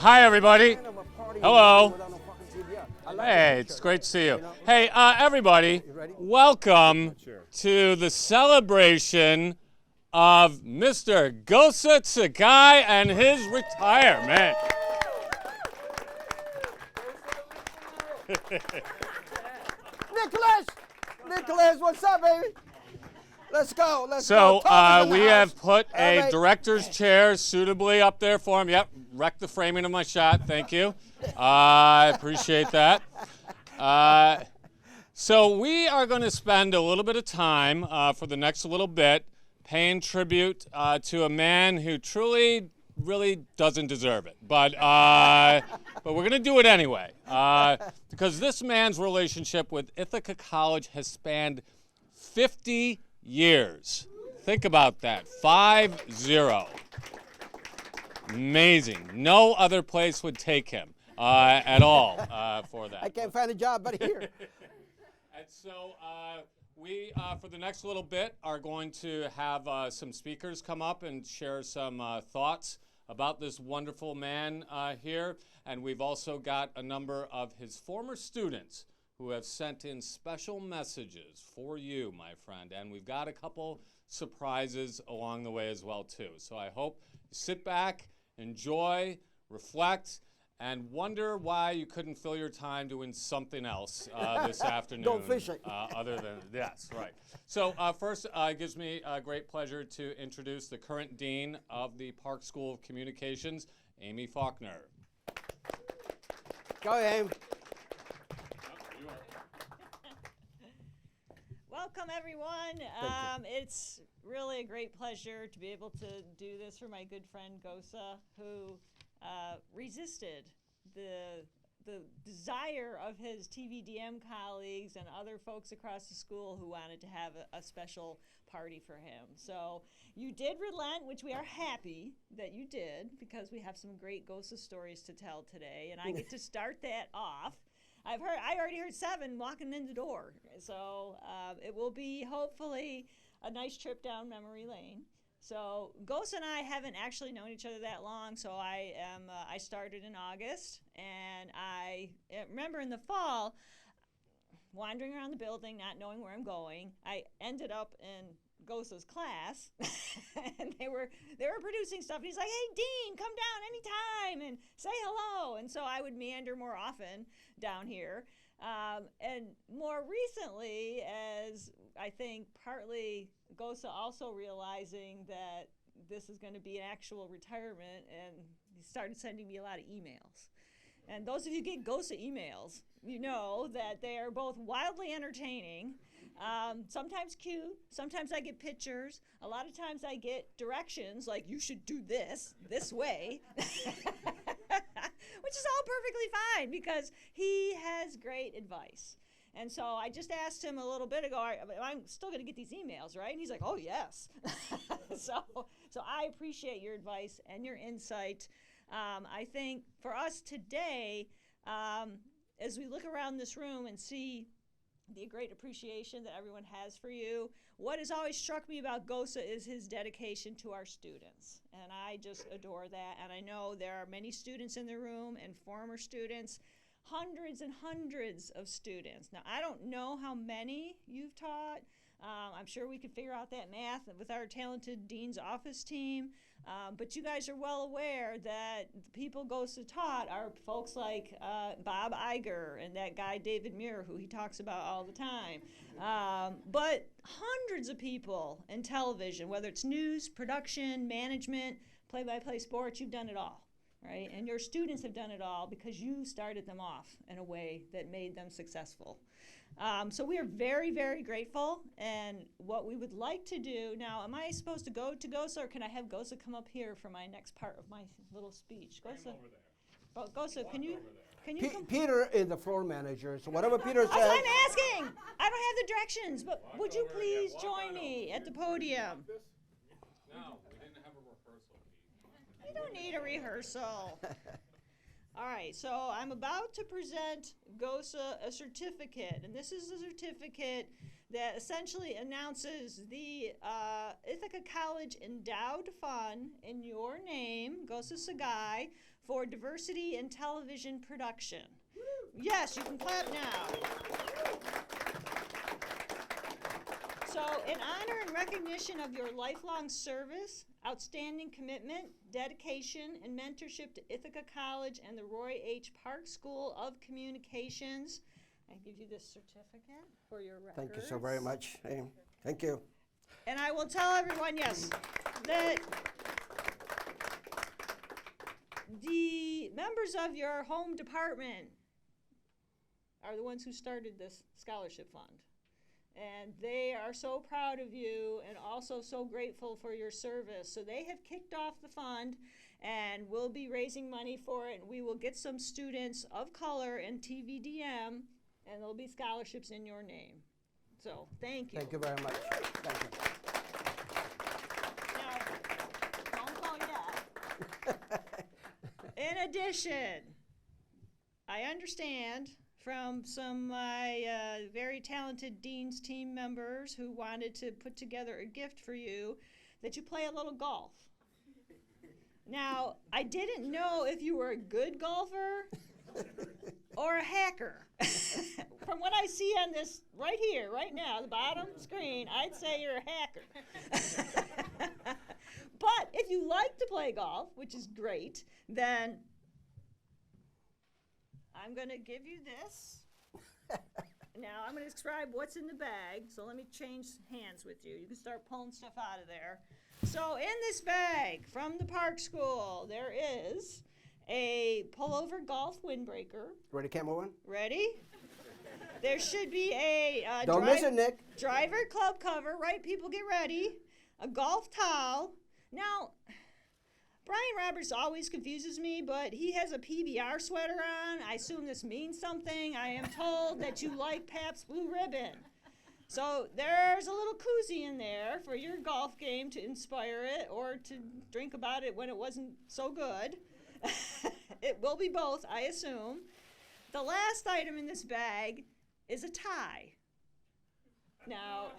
Hi, everybody. Hello. Hey, it's great to see you. Hey, everybody, welcome to the celebration of Mr. Gossa Tsegaye and his retirement. Nicholas, what's up, baby? Let's go. So we have put a director's chair suitably up there for him. Yep, wrecked the framing of my shot. Thank you. I appreciate that. So we are going to spend a little bit of time for the next little bit paying tribute to a man who truly, really doesn't deserve it. But we're going to do it anyway because this man's relationship with Ithaca College has spanned 50 years. Think about that. 5-0. Amazing. No other place would take him at all for that. I can't find a job but here. And so we, for the next little bit, are going to have some speakers come up and share some thoughts about this wonderful man here. And we've also got a number of his former students who have sent in special messages for you, my friend. And we've got a couple surprises along the way as well, too. So I hope you sit back, enjoy, reflect, and wonder why you couldn't fill your time doing something else this afternoon. Don't fish it. Other than, yes, right. So first, it gives me great pleasure to introduce the current dean of the Park School of Communications, Amy Faulkner. Go, Amy. Welcome, everyone. It's really a great pleasure to be able to do this for my good friend Gossa, who resisted the desire of his TVDM colleagues and other folks across the school who wanted to have a special party for him. So you did relent, which we are happy that you did, because we have some great Gossa stories to tell today, and I get to start that off. I already heard 7 walking in the door, so it will be hopefully a nice trip down memory lane. So Gossa and I haven't actually known each other that long, so I started in August, and I remember in the fall, wandering around the building, not knowing where I'm going. I ended up in Gossa's class, and they were producing stuff, and he's like, "Hey, Dean, come down anytime and say hello." And so I would meander more often down here. And more recently, as I think partly Gossa also realizing that this is going to be an actual retirement, and he started sending me a lot of emails. And those of you who get Gossa emails, you know that they are both wildly entertaining, sometimes cute, sometimes I get pictures, a lot of times I get directions like, you should do this way, which is all perfectly fine because he has great advice. And so I just asked him a little bit ago, I'm still going to get these emails, right? And he's like, oh, yes. So I appreciate your advice and your insight. I think for us today, as we look around this room and see the great appreciation that everyone has for you, what has always struck me about Gossa is his dedication to our students. And I just adore that. And I know there are many students in the room and former students, hundreds and hundreds of students. Now, I don't know how many you've taught. I'm sure we could figure out that math with our talented dean's office team. But you guys are well aware that the people Gossa taught are folks like Bob Iger and that guy David Muir, who he talks about all the time. But hundreds of people in television, whether it's news, production, management, play-by-play sports, you've done it all, right? And your students have done it all because you started them off in a way that made them successful. So we are very, very grateful, and what we would like to do now, am I supposed to go to Gossa, or can I have Gossa come up here for my next part of my little speech? Gossa, Gossa, can you come? Peter is the floor manager, so whatever Peter says. I'm asking. I don't have the directions, but would you please join me at the podium? No, we didn't have a rehearsal. You don't need a rehearsal. All right, so I'm about to present Gossa a certificate, and this is a certificate that essentially announces the Ithaca College Endowed Fund in your name, Gossa Tsegaye, for diversity in television production. Yes, you can clap now. So, in honor and recognition of your lifelong service, outstanding commitment, dedication, and mentorship to Ithaca College and the Roy H. Park School of Communications, I give you this certificate for your records. Thank you so very much. Hey, thank you. And I will tell everyone, yes, that the members of your home department are the ones who started this scholarship fund. And they are so proud of you and also so grateful for your service. So they have kicked off the fund, and we'll be raising money for it. And we will get some students of color in TVDM, and there'll be scholarships in your name. So thank you. Thank you very much. Thank you. Now, don't call yet. In addition, I understand from some of my very talented Dean's team members who wanted to put together a gift for you that you play a little golf. Now, I didn't know if you were a good golfer or a hacker. From what I see on this right here, right now, the bottom screen, I'd say you're a hacker. But if you like to play golf, which is great, then I'm going to give you this. Now, I'm going to describe what's in the bag, so let me change hands with you. You can start pulling stuff out of there. So in this bag from the Park School, there is a pullover golf windbreaker. Ready, camera one? Ready? There should be a Don't miss it, Nick. driver club cover, right? People get ready. A golf towel. Now, Brian Roberts always confuses me, but he has a PBR sweater on. I assume this means something. I am told that you like Pabst Blue Ribbon. So there's a little koozie in there for your golf game to inspire it or to drink about it when it wasn't so good. It will be both, I assume. The last item in this bag is a tie. Now,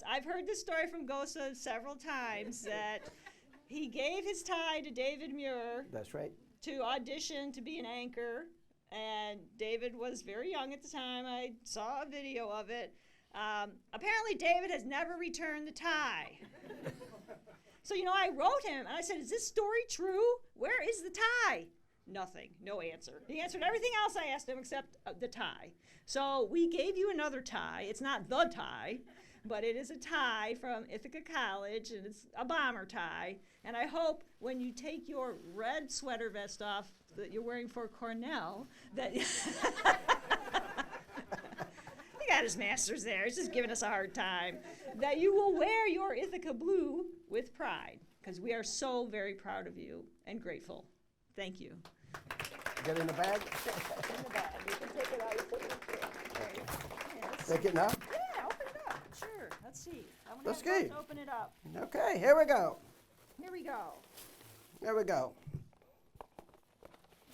I've heard this story from Gossa several times that he gave his tie to David Muir. That's right. To audition to be an anchor, and David was very young at the time. I saw a video of it. Apparently, David has never returned the tie. So, I wrote him, and I said, is this story true? Where is the tie? Nothing, no answer. He answered everything else I asked him except the tie. So we gave you another tie. It's not the tie, but it is a tie from Ithaca College, and it's a bomber tie. And I hope when you take your red sweater vest off that you're wearing for Cornell, that he got his master's there. He's just giving us a hard time. That you will wear your Ithaca blue with pride, because we are so very proud of you and grateful. Thank you. Get in the bag. In the bag. You can take it out. You put it in there. Yes. Take it now? Yeah, open it up. Sure. Let's see. I'm gonna Let's have go. open it up. Okay, here we go. Here we go. There we go.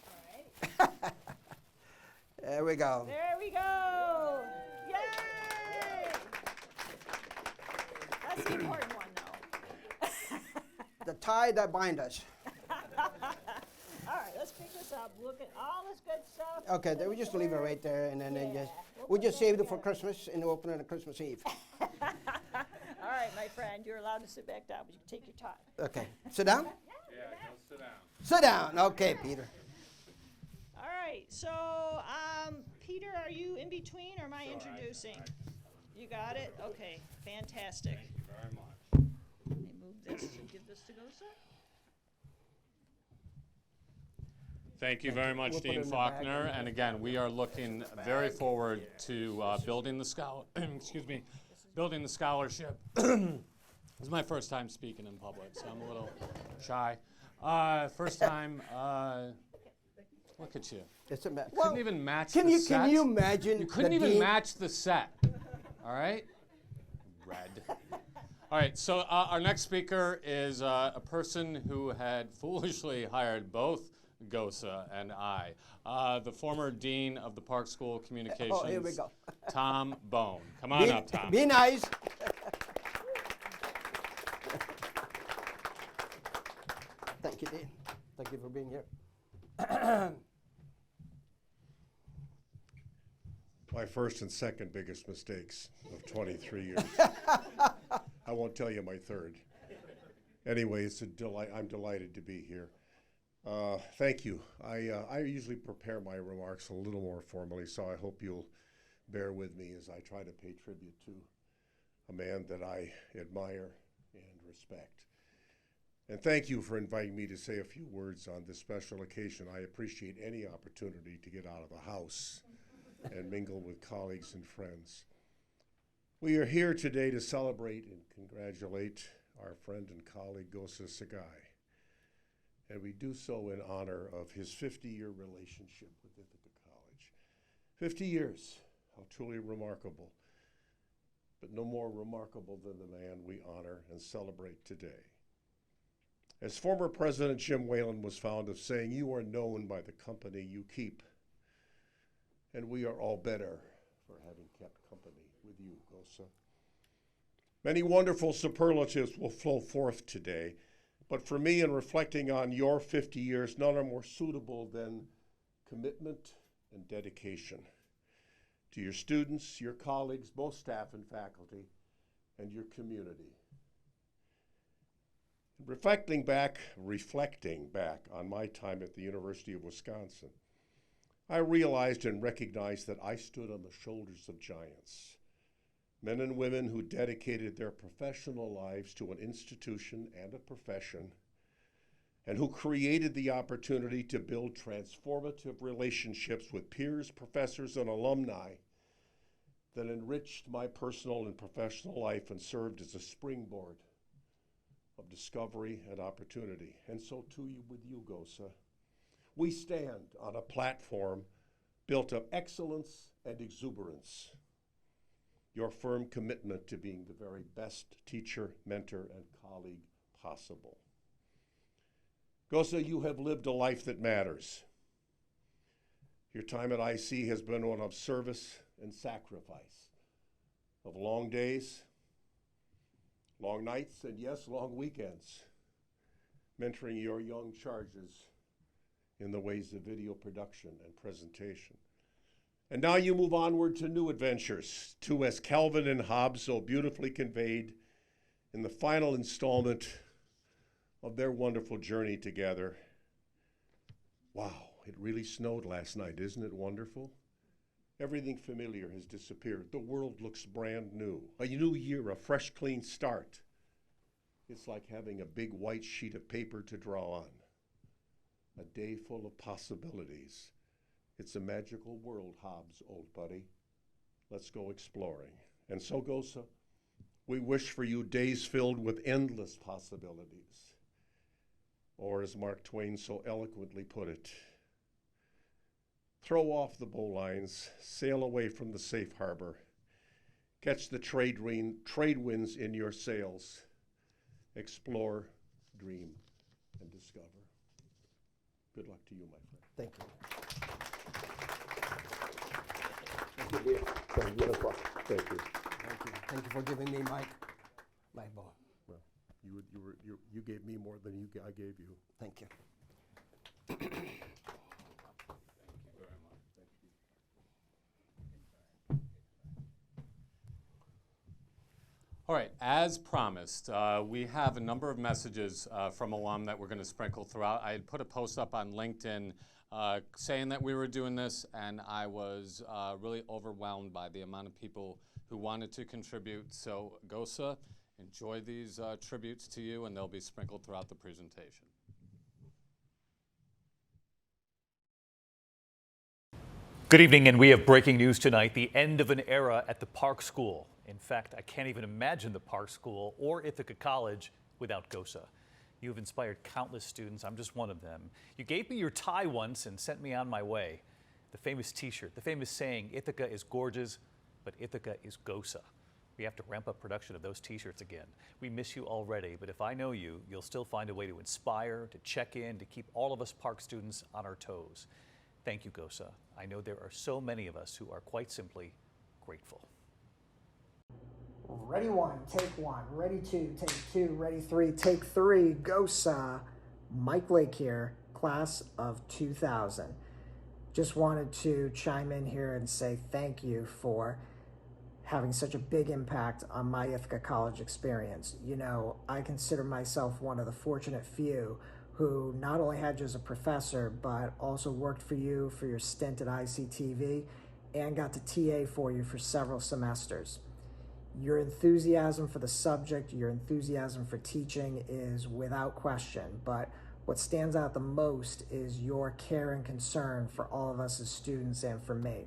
All right. There we go. There we go. Yay! That's the important one, though. The tie that binds us. All right, let's pick this up. Look at all this good stuff. Okay, then we just leave it right there, and then Yeah. we just saved it for Christmas, and open it on Christmas Eve. All right, my friend, you're allowed to sit back down, but you can take your time. Okay, sit down. Yeah, go sit down. Sit down. Okay, Peter. All right, so Peter, are you in between or am I introducing? You got it? Okay, fantastic. Thank you very much. Let me move this and give this to Gossa. Thank you very much, We'll put it Dean in the bag. Faulkner. And again, we are looking very forward to building the building the scholarship. This is my first time speaking in public, so I'm a little shy. First time. Look at you. It's a mess. Couldn't even match Can the you set. can you imagine? You couldn't the even dean- match the set. All right? Red. All right, so our next speaker is a person who had foolishly hired both Gossa and I, the former dean of the Park School of Communications, Oh, here we go. Tom Bone. Come on up, Tom. Be nice. Thank you, Dean. Thank you for being here. My first and second biggest mistakes of 23 years. I won't tell you my third. Anyway, it's a delight. I'm delighted to be here. Thank you. I usually prepare my remarks a little more formally, so I hope you'll bear with me as I try to pay tribute to a man that I admire and respect. And thank you for inviting me to say a few words on this special occasion. I appreciate any opportunity to get out of the house and mingle with colleagues and friends. We are here today to celebrate and congratulate our friend and colleague Gossa Tsegaye. And we do so in honor of his 50-year relationship with Ithaca College. 50 years, how truly remarkable, but no more remarkable than the man we honor and celebrate today. As former President Jim Whalen was fond of saying, you are known by the company you keep. And we are all better for having kept company with you, Gossa. Many wonderful superlatives will flow forth today, but for me, in reflecting on your 50 years, none are more suitable than commitment and dedication to your students, your colleagues, both staff and faculty, and your community. Reflecting back on my time at the University of Wisconsin, I realized and recognized that I stood on the shoulders of giants, men and women who dedicated their professional lives to an institution and a profession, and who created the opportunity to build transformative relationships with peers, professors, and alumni that enriched my personal and professional life and served as a springboard of discovery and opportunity. And so too with you, Gossa. We stand on a platform built of excellence and exuberance. Your firm commitment to being the very best teacher, mentor, and colleague possible. Gossa, you have lived a life that matters. Your time at IC has been one of service and sacrifice, of long days, long nights, and yes, long weekends, mentoring your young charges in the ways of video production and presentation. And now you move onward to new adventures, to, as Calvin and Hobbes so beautifully conveyed in the final installment of their wonderful journey together. Wow, it really snowed last night, isn't it wonderful? Everything familiar has disappeared. The world looks brand new. A new year, a fresh, clean start. It's like having a big white sheet of paper to draw on. A day full of possibilities. It's a magical world, Hobbes, old buddy. Let's go exploring. And so, Gossa, we wish for you days filled with endless possibilities. Or as Mark Twain so eloquently put it, throw off the bowlines, sail away from the safe harbor, catch the trade winds in your sails, explore, dream, and discover. Good luck to you, my friend. Thank you. Thank you, dear. Beautiful. Thank you. Thank you. Thank you for giving me my ball. Well, you gave me more than I gave you. Thank you. Thank you very much. Thank you. All right, as promised, we have a number of messages from alum that we're going to sprinkle throughout. I had put a post up on LinkedIn saying that we were doing this, and I was really overwhelmed by the amount of people who wanted to contribute. So, Gossa, enjoy these tributes to you, and they'll be sprinkled throughout the presentation. Good evening, and we have breaking news tonight, the end of an era at the Park School. In fact, I can't even imagine the Park School or Ithaca College without Gossa. You have inspired countless students. I'm just one of them. You gave me your tie once and sent me on my way. The famous t-shirt, the famous saying, Ithaca is gorgeous, but Ithaca is Gossa. We have to ramp up production of those t-shirts again. We miss you already, but if I know you, you'll still find a way to inspire, to check in, to keep all of us Park students on our toes. Thank you, Gossa. I know there are so many of us who are quite simply grateful. Ready one, take one. Ready two, take two. Ready three, take three. Gossa. Mike Lake here. class of 2000. Just wanted to chime in here and say thank you for having such a big impact on my Ithaca College experience. You know, I consider myself one of the fortunate few who not only had you as a professor, but also worked for you for your stint at ICTV and got to TA for you for several semesters. Your enthusiasm for the subject, your enthusiasm for teaching is without question, but what stands out the most is your care and concern for all of us as students and for me.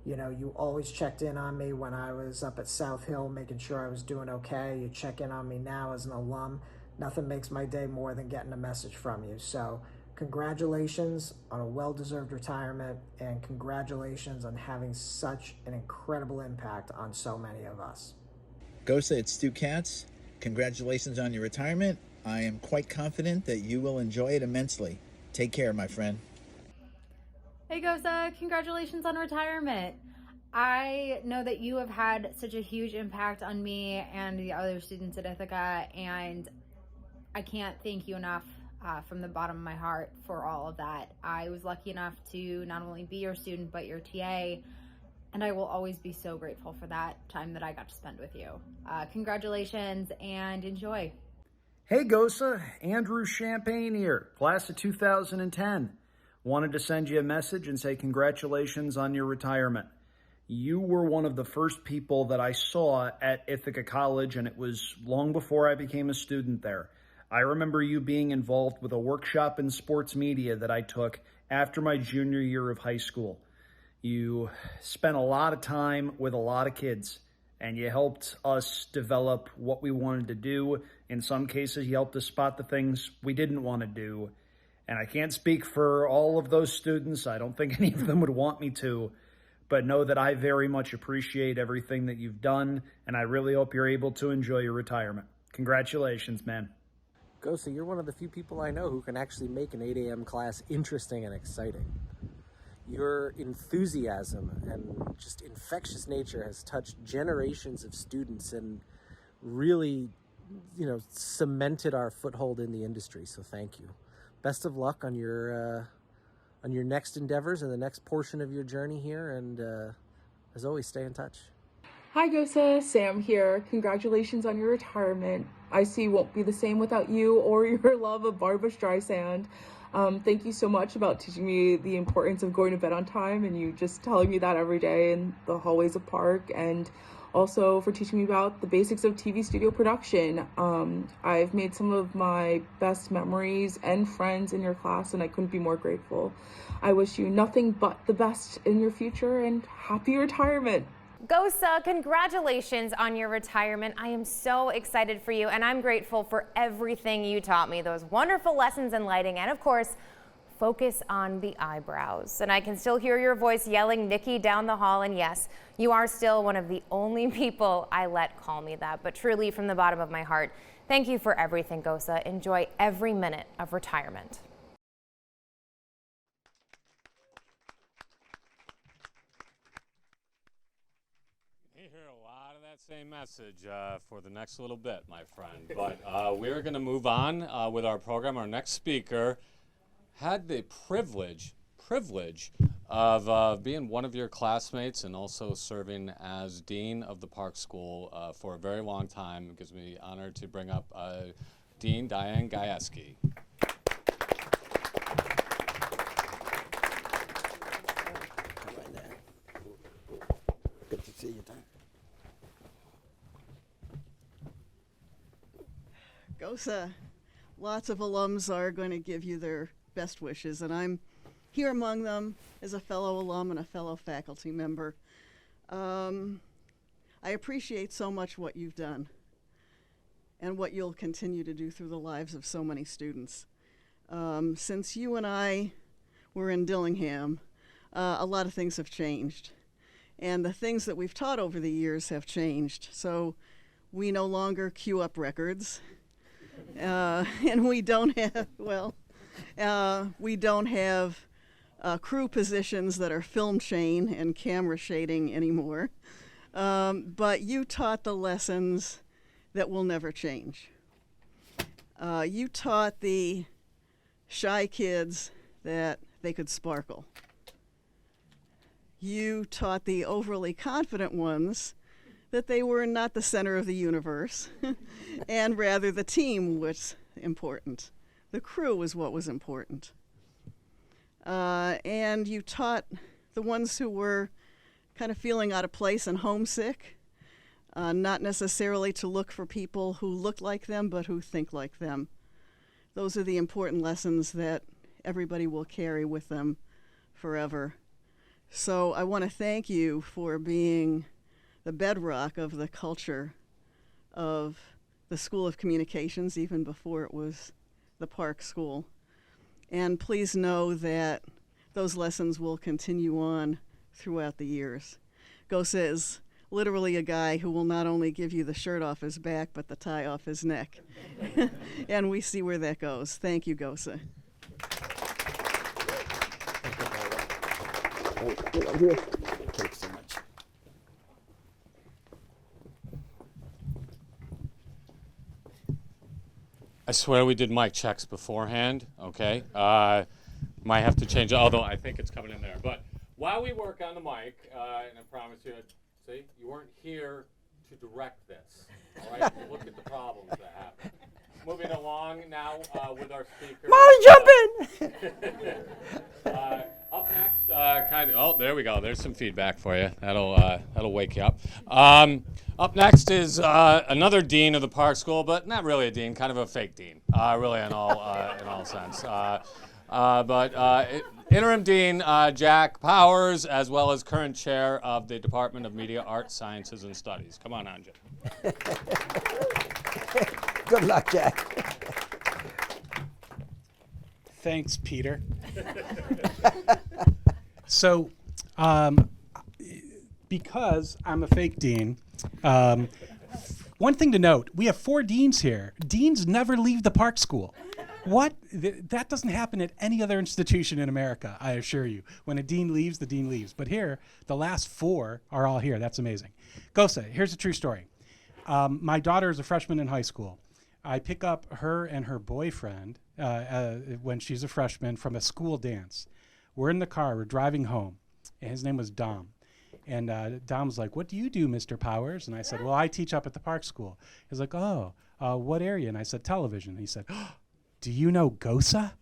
You know, you always checked in on me when I was up at South Hill, making sure I was doing okay. You check in on me now as an alum. Nothing makes my day more than getting a message from you. So congratulations on a well-deserved retirement, and congratulations on having such an incredible impact on so many of us. Gossa, it's Stu Katz. Congratulations on your retirement. I am quite confident that you will enjoy it immensely. Take care, my friend. Hey Gossa, congratulations on retirement. I know that you have had such a huge impact on me and the other students at Ithaca, and I can't thank you enough from the bottom of my heart for all of that. I was lucky enough to not only be your student, but your TA, and I will always be so grateful for that time that I got to spend with you. Congratulations and enjoy. Hey Gossa, Andrew Champagne here, class of 2010. Wanted to send you a message and say congratulations on your retirement. You were one of the first people that I saw at Ithaca College, and it was long before I became a student there. I remember you being involved with a workshop in sports media that I took after my junior year of high school. You spent a lot of time with a lot of kids, and you helped us develop what we wanted to do. In some cases, you helped us spot the things we didn't want to do. And I can't speak for all of those students. I don't think any of them would want me to. But know that I very much appreciate everything that you've done, and I really hope you're able to enjoy your retirement. Congratulations, man. Gossa, you're one of the few people I know who can actually make an 8 a.m. class interesting and exciting. Your enthusiasm and just infectious nature has touched generations of students and really, cemented our foothold in the industry. So thank you. Best of luck on your next endeavors and the next portion of your journey here. And as always, stay in touch. Hi Gossa, Sam here. Congratulations on your retirement. I see you won't be the same without you or your love of Barbra Streisand. Thank you so much about teaching me the importance of going to bed on time, and you just telling me that every day in the hallways of Park, and also for teaching me about the basics of TV studio production. I've made some of my best memories and friends in your class, and I couldn't be more grateful. I wish you nothing but the best in your future, and happy retirement. Gossa, congratulations on your retirement. I am so excited for you, and I'm grateful for everything you taught me, those wonderful lessons in lighting, and of course, focus on the eyebrows. And I can still hear your voice yelling Nikki down the hall, and yes, you are still one of the only people I let call me that, but truly from the bottom of my heart, thank you for everything, Gossa. Enjoy every minute of retirement. Same message for the next little bit, my friend. But we're going to move on with our program. Our next speaker had the privilege of being one of your classmates and also serving as Dean of the Park School for a very long time. It gives me the honor to bring up Dean Diane Gajewski. Good to see you, Diane. Gossa, lots of alums are going to give you their best wishes, and I'm here among them as a fellow alum and a fellow faculty member. I appreciate so much what you've done and what you'll continue to do through the lives of so many students. Since you and I were in Dillingham, a lot of things have changed, and the things that we've taught over the years have changed. So we no longer queue up records. And we don't have, crew positions that are film chain and camera shading anymore. But you taught the lessons that will never change. You taught the shy kids that they could sparkle. You taught the overly confident ones that they were not the center of the universe, and rather the team was important. The crew was what was important. And you taught the ones who were kind of feeling out of place and homesick, not necessarily to look for people who look like them, but who think like them. Those are the important lessons that everybody will carry with them forever. So I want to thank you for being the bedrock of the culture of the School of Communications, even before it was the Park School. And please know that those lessons will continue on throughout the years. Gossa is literally a guy who will not only give you the shirt off his back, but the tie off his neck. And we see where that goes. Thank you, Gossa. Thanks so much. I swear we did mic checks beforehand, okay? Might have to change it, although I think it's coming in there. But while we work on the mic, and I promise you, see, you weren't here to direct this, all right? Look at the problems that happen. Moving along now with our speaker. Molly, jump in! Up next, oh, there we go. There's some feedback for you. That'll wake you up. Up next is another dean of the Park School, but not really a dean, kind of a fake dean, really in all sense. But interim dean Jack Powers, as well as current chair of the Department of Media, Arts, Sciences, and Studies. Come on, Jack. Good luck, Jack. Thanks, Peter. So, because I'm a fake dean, one thing to note, we have 4 deans here. Deans never leave the Park School. What? That doesn't happen at any other institution in America, I assure you. When a dean leaves, the dean leaves. But here, the last 4 are all here. That's amazing. Gossa, here's a true story. My daughter is a freshman in high school. I pick up her and her boyfriend when she's a freshman from a school dance. We're in the car, we're driving home, and his name was Dom. And Dom's like, "What do you do, Mr. Powers?" And I said, "Well, I teach up at the Park School." He's like, "Oh, what area?" And I said, "Television." And he said, "Oh, do you know Gossa?"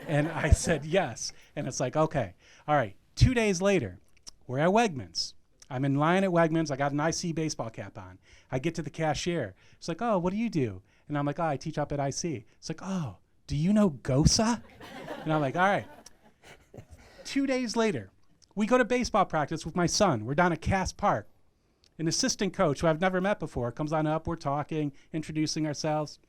And I said, "Yes." And it's like, okay, all right. 2 days later, we're at Wegmans. I'm in line at Wegmans. I got an IC baseball cap on. I get to the cashier. It's like, "Oh, what do you do?" And I'm like, "Oh, I teach up at IC." It's like, "Oh, do you know Gossa?" And I'm like, all right. 2 days later, we go to baseball practice with my son. We're down at Cass Park. An assistant coach who I've never met before comes on up. We're talking, introducing ourselves.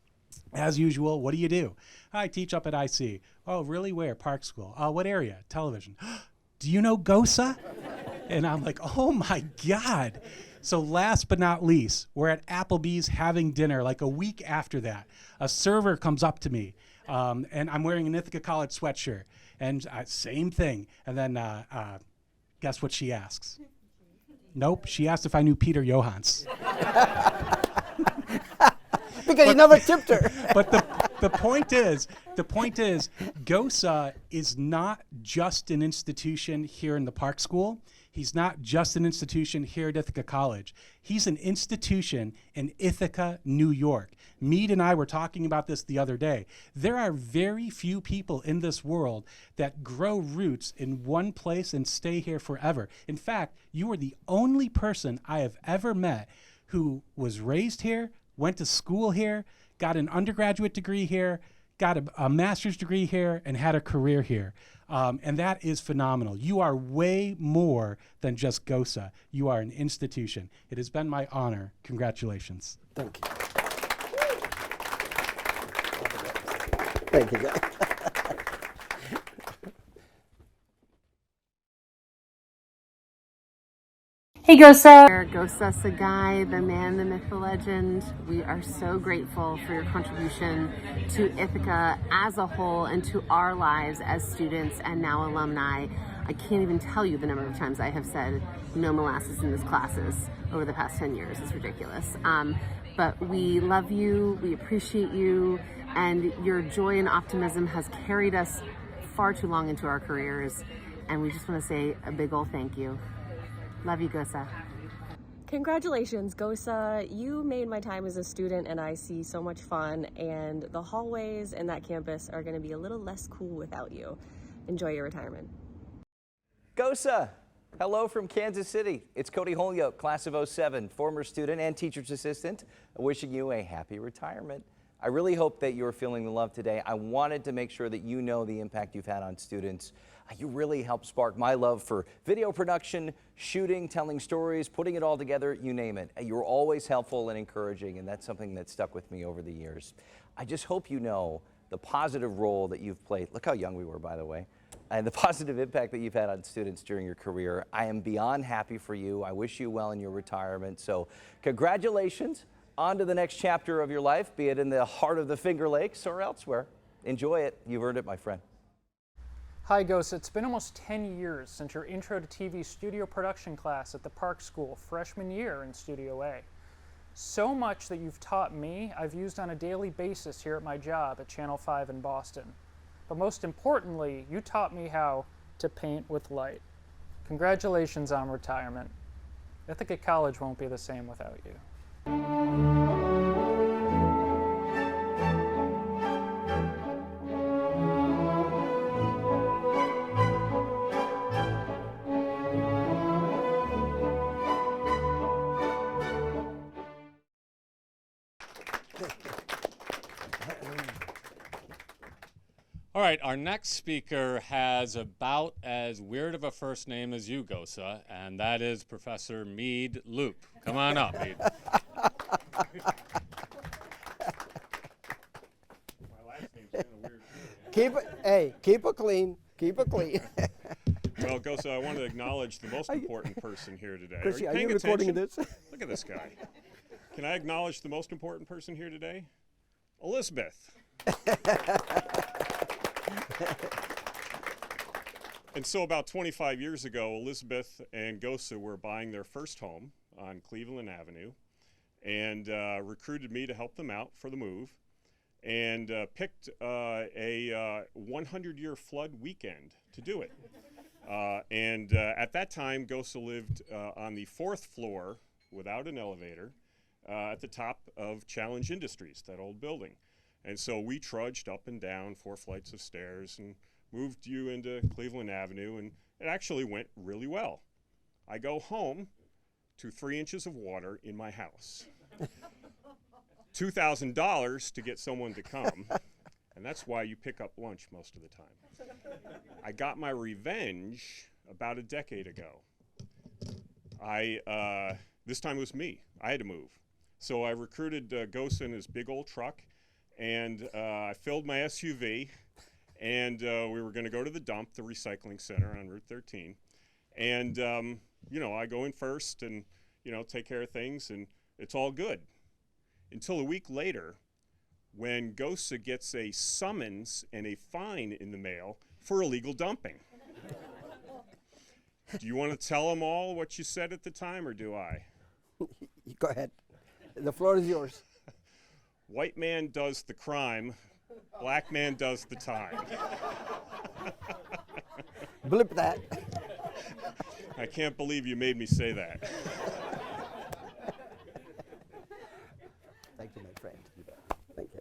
As usual, what do you do? "I teach up at IC." "Oh, really? Where?" "Park School." "Oh, what area?" "Television." "Do you know Gossa?" And I'm like, oh my God. So last but not least, we're at Applebee's having dinner. Like a week after that, a server comes up to me, and I'm wearing an Ithaca College sweatshirt. And same thing. And then guess what she asks? Nope. She asked if I knew Peter Johans. Because you never tipped her. But the point is, Gossa is not just an institution here in the Park School. He's not just an institution here at Ithaca College. He's an institution in Ithaca, New York. Mead and I were talking about this the other day. There are very few people in this world that grow roots in one place and stay here forever. In fact, you are the only person I have ever met who was raised here, went to school here, got an undergraduate degree here, got a master's degree here, and had a career here. And that is phenomenal. You are way more than just Gossa. You are an institution. It has been my honor. Congratulations. Thank you. Thank you, guys. Hey Gossa! Gossa Tsegaye, the man, the myth, the legend. We are so grateful for your contribution to Ithaca as a whole and to our lives as students and now alumni. I can't even tell you the number of times I have said no molasses in these classes over the past 10 years. It's ridiculous. But we love you, we appreciate you, and your joy and optimism has carried us far too long into our careers, and we just want to say a big ol' thank you. Love you, Gossa. Congratulations, Gossa. You made my time as a student and I see so much fun, and the hallways in that campus are going to be a little less cool without you. Enjoy your retirement. Gossa, hello from Kansas City. It's Cody Holyoke, class of 07, former student and teacher's assistant, wishing you a happy retirement. I really hope that you're feeling the love today. I wanted to make sure that you know the impact you've had on students. You really helped spark my love for video production, shooting, telling stories, putting it all together, you name it. You were always helpful and encouraging, and that's something that stuck with me over the years. I just hope you know the positive role that you've played. Look how young we were, by the way. And the positive impact that you've had on students during your career. I am beyond happy for you. I wish you well in your retirement. So congratulations. On to the next chapter of your life, be it in the heart of the Finger Lakes or elsewhere. Enjoy it. You've earned it, my friend. Hi, Gossa. It's been almost 10 years since your Intro to TV studio production class at the Park School, freshman year in Studio A. So much that you've taught me, I've used on a daily basis here at my job at Channel 5 in Boston. But most importantly, you taught me how to paint with light. Congratulations on retirement. Ithaca College won't be the same without you. All right, our next speaker has about as weird of a first name as you, Gossa, and that is Professor Mead Loop. Come on up, Mead. My last name's kind of weird. Keep it clean. Keep it clean. Well, Gossa, I want to acknowledge the most important person here today. Chrissy, are you recording attention? this? Look at this guy. Can I acknowledge the most important person here today? Elizabeth. And so about 25 years ago, Elizabeth and Gossa were buying their first home on Cleveland Avenue and recruited me to help them out for the move and picked a 100-year flood weekend to do it. At that time, Gossa lived on the 4th floor without an elevator at the top of Challenge Industries, that old building. And so we trudged up and down 4 flights of stairs and moved you into Cleveland Avenue, and it actually went really well. I go home to 3 inches of water in my house. $2,000 to get someone to come, and that's why you pick up lunch most of the time. I got my revenge about a decade ago. This time it was me. I had to move. So I recruited Gossa in his big old truck, and I filled my SUV, and we were going to go to the dump, the recycling center on Route 13. And, you know, I go in first and, you know, take care of things, and it's all good. Until a week later, when Gossa gets a summons and a fine in the mail for illegal dumping. Do you want to tell them all what you said at the time, or do I? Go ahead. The floor is yours. White man does the crime, black man does the time. Blip that. I can't believe you made me say that. Thank you, my friend. Thank you.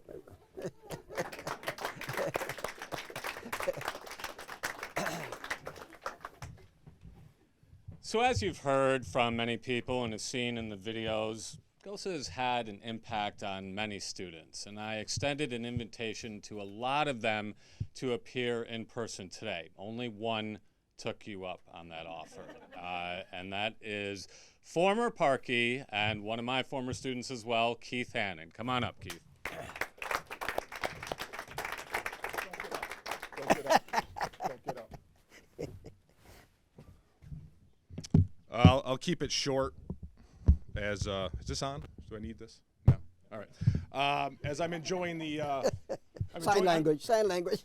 So as you've heard from many people and have seen in the videos, Gossa has had an impact on many students, and I extended an invitation to a lot of them to appear in person today. Only one took you up on that offer, and that is former Parkey and one of my former students as well, Keith Hannon. Come on up, Keith. Don't get up. I'll keep it short. As is this on? Do I need this? No. All right. As I'm enjoying the sign language.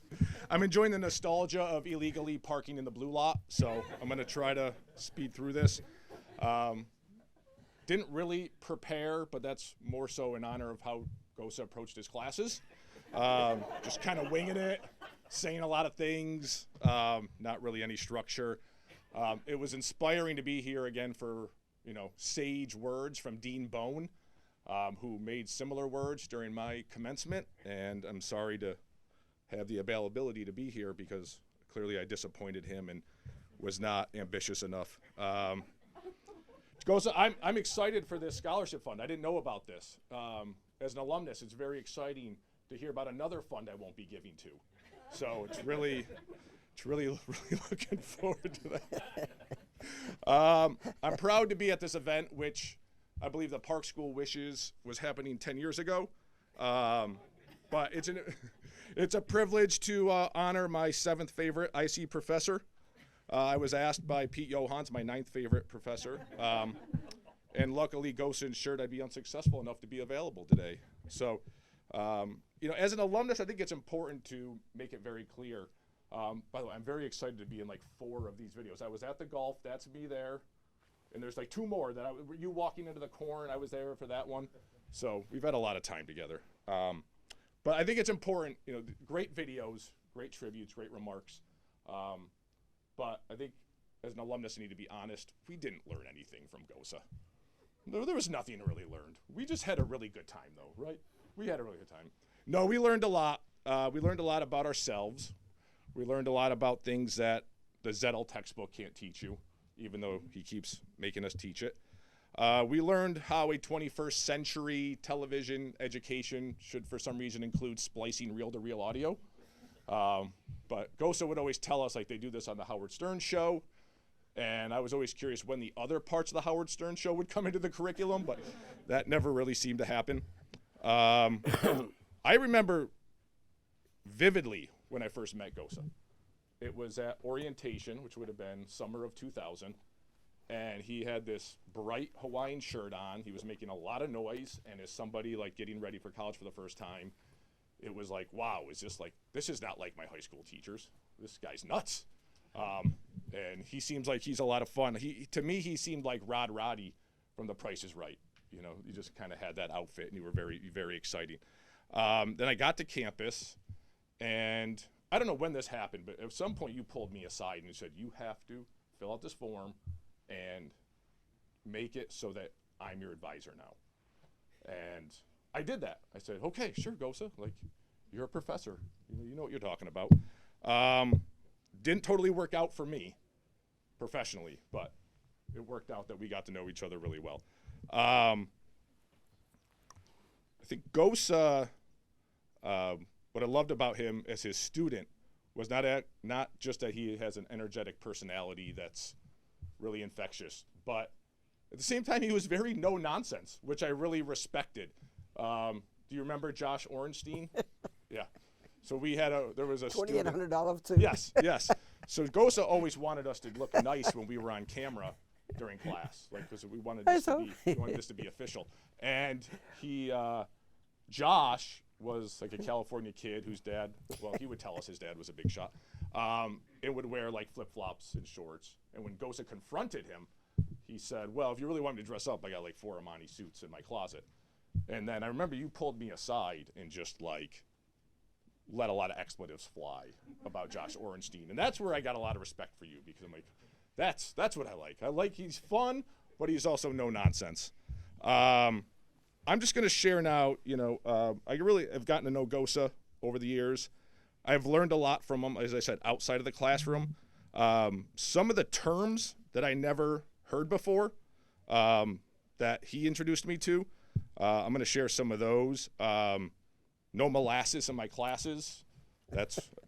I'm enjoying the nostalgia of illegally parking in the blue lot, so I'm going to try to speed through this. Didn't really prepare, but that's more so in honor of how Gossa approached his classes. just kind of winging it, saying a lot of things, not really any structure. It was inspiring to be here again for, sage words from Dean Bone, who made similar words during my commencement, and I'm sorry to have the availability to be here because clearly I disappointed him and was not ambitious enough. Gossa, I'm excited for this scholarship fund. I didn't know about this. As an alumnus, it's very exciting to hear about another fund I won't be giving to. So it's really looking forward to that. I'm proud to be at this event, which I believe the Park School wishes was happening 10 years ago. But it's a privilege to honor my 7th favorite IC professor. I was asked by Pete Johans, my 9th favorite professor, and luckily Gossa ensured I'd be unsuccessful enough to be available today. So, as an alumnus, I think it's important to make it very clear. By the way, I'm very excited to be in like 4 of these videos. I was at the golf, that's me there, and there's like 2 more that you walking into the corn, I was there for that one. So we've had a lot of time together. But I think it's important, great videos, great tributes, great remarks. But I think as an alumnus, I need to be honest, we didn't learn anything from Gossa. There was nothing really learned. We just had a really good time though, right? We had a really good time. No, we learned a lot. We learned a lot about ourselves. We learned a lot about things that the Zettel textbook can't teach you, even though he keeps making us teach it. We learned how a 21st century television education should for some reason include splicing reel-to-reel audio. But Gossa would always tell us, like, they do this on the Howard Stern show, and I was always curious when the other parts of the Howard Stern show would come into the curriculum, but that never really seemed to happen. I remember vividly when I first met Gossa. It was at orientation, which would have been summer of 2000, and he had this bright Hawaiian shirt on. He was making a lot of noise, and as somebody like getting ready for college for the first time, it was like, wow, it's just like, this is not like my high school teachers. This guy's nuts. And he seems like he's a lot of fun. To me, he seemed like Rod Roddy from The Price is Right. You just kind of had that outfit, and you were very, very exciting. Then I got to campus, and I don't know when this happened, but at some point you pulled me aside and you said, you have to fill out this form and make it so that I'm your advisor now. And I did that. I said, okay, sure, Gossa, like, you're a professor. You know what you're talking about. Didn't totally work out for me professionally, but it worked out that we got to know each other really well. I think Gossa, what I loved about him as his student was not just that he has an energetic personality that's really infectious, but at the same time, he was very no-nonsense, which I really respected. Do you remember Josh Orenstein? Yeah. So there was a $2,800 too. Yes. So Gossa always wanted us to look nice when we were on camera during class, like, because we wanted this to be official. And Josh was like a California kid whose dad, well, he would tell us his dad was a big shot, and would wear like flip-flops and shorts. And when Gossa confronted him, he said, well, if you really want me to dress up, I got like 4 Armani suits in my closet. And then I remember you pulled me aside and just like let a lot of expletives fly about Josh Orenstein. And that's where I got a lot of respect for you, because I'm like, that's what I like. I like he's fun, but he's also no nonsense. I'm just going to share now, I really have gotten to know Gossa over the years. I've learned a lot from him, as I said, outside of the classroom. Some of the terms that I never heard before that he introduced me to, I'm going to share some of those. No molasses in my classes.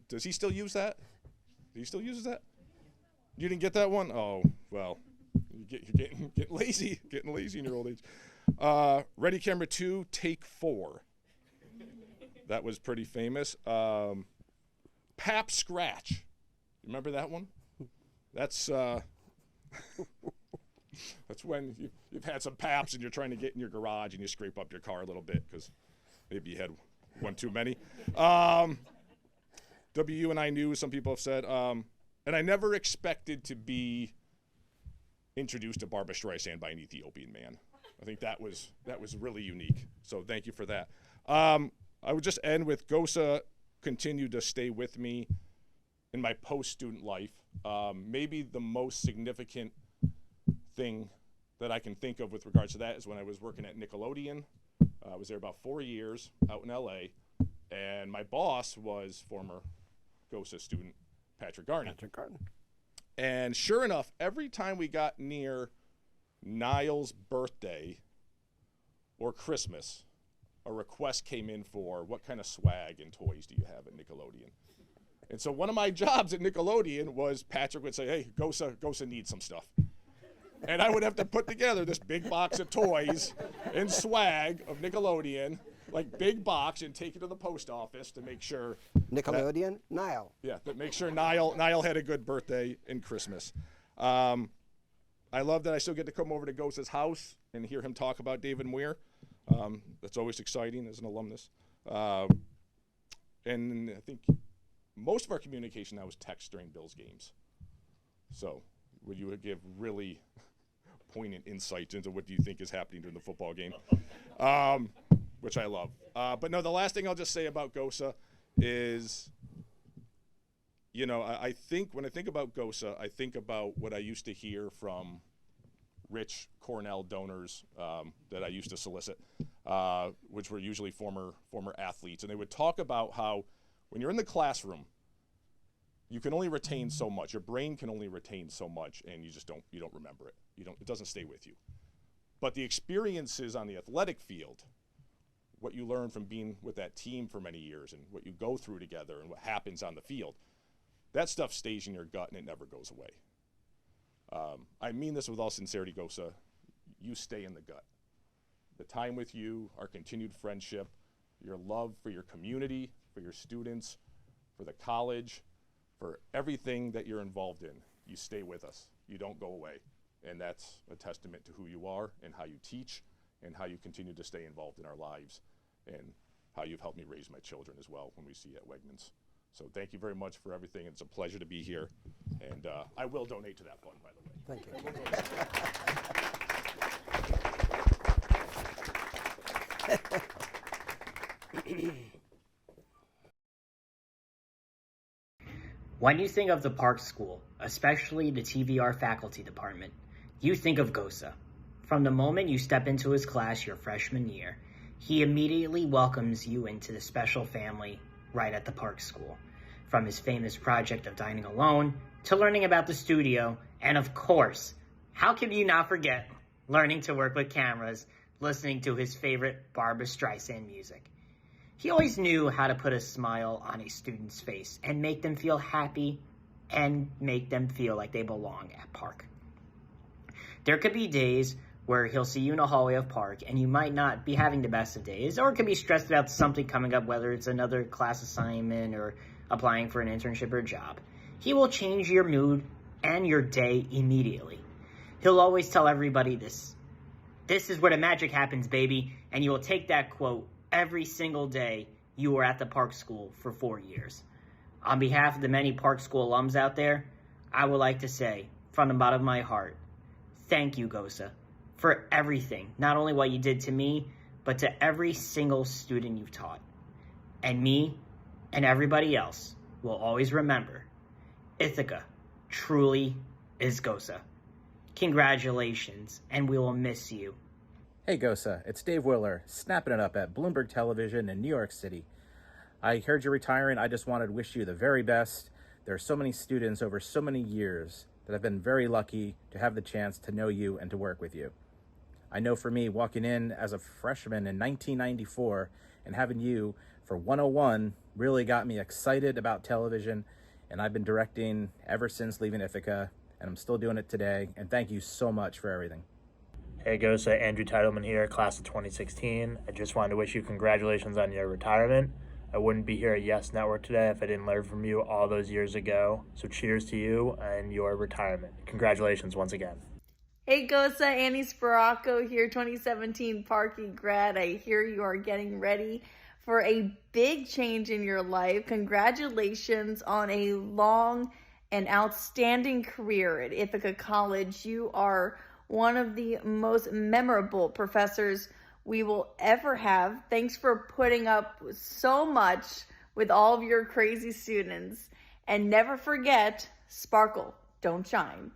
Does he still use that? Do he still uses that? You didn't get that one? Oh, well, you're getting lazy, getting lazy in your old age. Ready, camera 2, take 4. That was pretty famous. Pap Scratch. Remember that one? That's when you've had some Paps and you're trying to get in your garage and you scrape up your car a little bit because maybe you had one too many. WU and I knew, some people have said, and I never expected to be introduced to Barbra Streisand by an Ethiopian man. I think that was really unique. So thank you for that. I would just end with Gossa continued to stay with me in my post-student life. Maybe the most significant thing that I can think of with regards to that is when I was working at Nickelodeon. I was there about 4 years out in LA, and my boss was former Gossa student Patrick Garney. And sure enough, every time we got near Niall's birthday or Christmas, a request came in for what kind of swag and toys do you have at Nickelodeon? And so one of my jobs at Nickelodeon was Patrick would say, hey, Gossa needs some stuff. And I would have to put together this big box of toys and swag of Nickelodeon, like big box, and take it to the post office to make sure Nickelodeon, Niall. Yeah, to make sure Niall had a good birthday and Christmas. I love that I still get to come over to Gossa's house and hear him talk about David Muir. That's always exciting as an alumnus. And I think most of our communication now is text during Bill's games. So would you give really poignant insights into what do you think is happening during the football game, which I love. But no, the last thing I'll just say about Gossa is, you know, I think when I think about Gossa, I think about what I used to hear from rich Cornell donors that I used to solicit, which were usually former athletes. And they would talk about how when you're in the classroom, you can only retain so much. Your brain can only retain so much, and you don't remember it. It doesn't stay with you. But the experiences on the athletic field, what you learn from being with that team for many years and what you go through together and what happens on the field, that stuff stays in your gut and it never goes away. I mean this with all sincerity, Gossa. You stay in the gut. The time with you, our continued friendship, your love for your community, for your students, for the college, for everything that you're involved in, you stay with us. You don't go away. And that's a testament to who you are and how you teach and how you continue to stay involved in our lives and how you've helped me raise my children as well when we see you at Wegmans. So thank you very much for everything. It's a pleasure to be here. And I will donate to that fund, by the way. Thank you. When you think of the Park School, especially the TVR faculty department, you think of Gossa. From the moment you step into his class your freshman year, he immediately welcomes you into the special family right at the Park School. From his famous project of dining alone, to learning about the studio, and of course, how can you not forget learning to work with cameras, listening to his favorite Barbra Streisand music. He always knew how to put a smile on a student's face and make them feel happy and make them feel like they belong at Park. There could be days where he'll see you in a hallway of Park and you might not be having the best of days, or could be stressed about something coming up, whether it's another class assignment or applying for an internship or job. He will change your mood and your day immediately. He'll always tell everybody this is where the magic happens, baby, and you will take that quote every single day you were at the Park School for 4 years. On behalf of the many Park School alums out there, I would like to say, from the bottom of my heart, thank you, Gossa, for everything, not only what you did to me, but to every single student you've taught. And me and everybody else will always remember, Ithaca truly is Gossa. Congratulations, and we will miss you. Hey Gossa, it's Dave Willer, snapping it up at Bloomberg Television in New York City. I heard you're retiring. I just wanted to wish you the very best. There are so many students over so many years that I've been very lucky to have the chance to know you and to work with you. I know for me, walking in as a freshman in 1994 and having you for 101 really got me excited about television, and I've been directing ever since leaving Ithaca, and I'm still doing it today, and thank you so much for everything. Hey Gossa, Andrew Titleman here, class of 2016. I just wanted to wish you congratulations on your retirement. I wouldn't be here at Yes Network today if I didn't learn from you all those years ago. So cheers to you and your retirement. Congratulations once again. Hey Gossa, Annie Sparacco here, 2017 Parky grad. I hear you are getting ready for a big change in your life. Congratulations on a long and outstanding career at Ithaca College. You are one of the most memorable professors we will ever have. Thanks for putting up with so much with all of your crazy students. And never forget, sparkle, don't shine.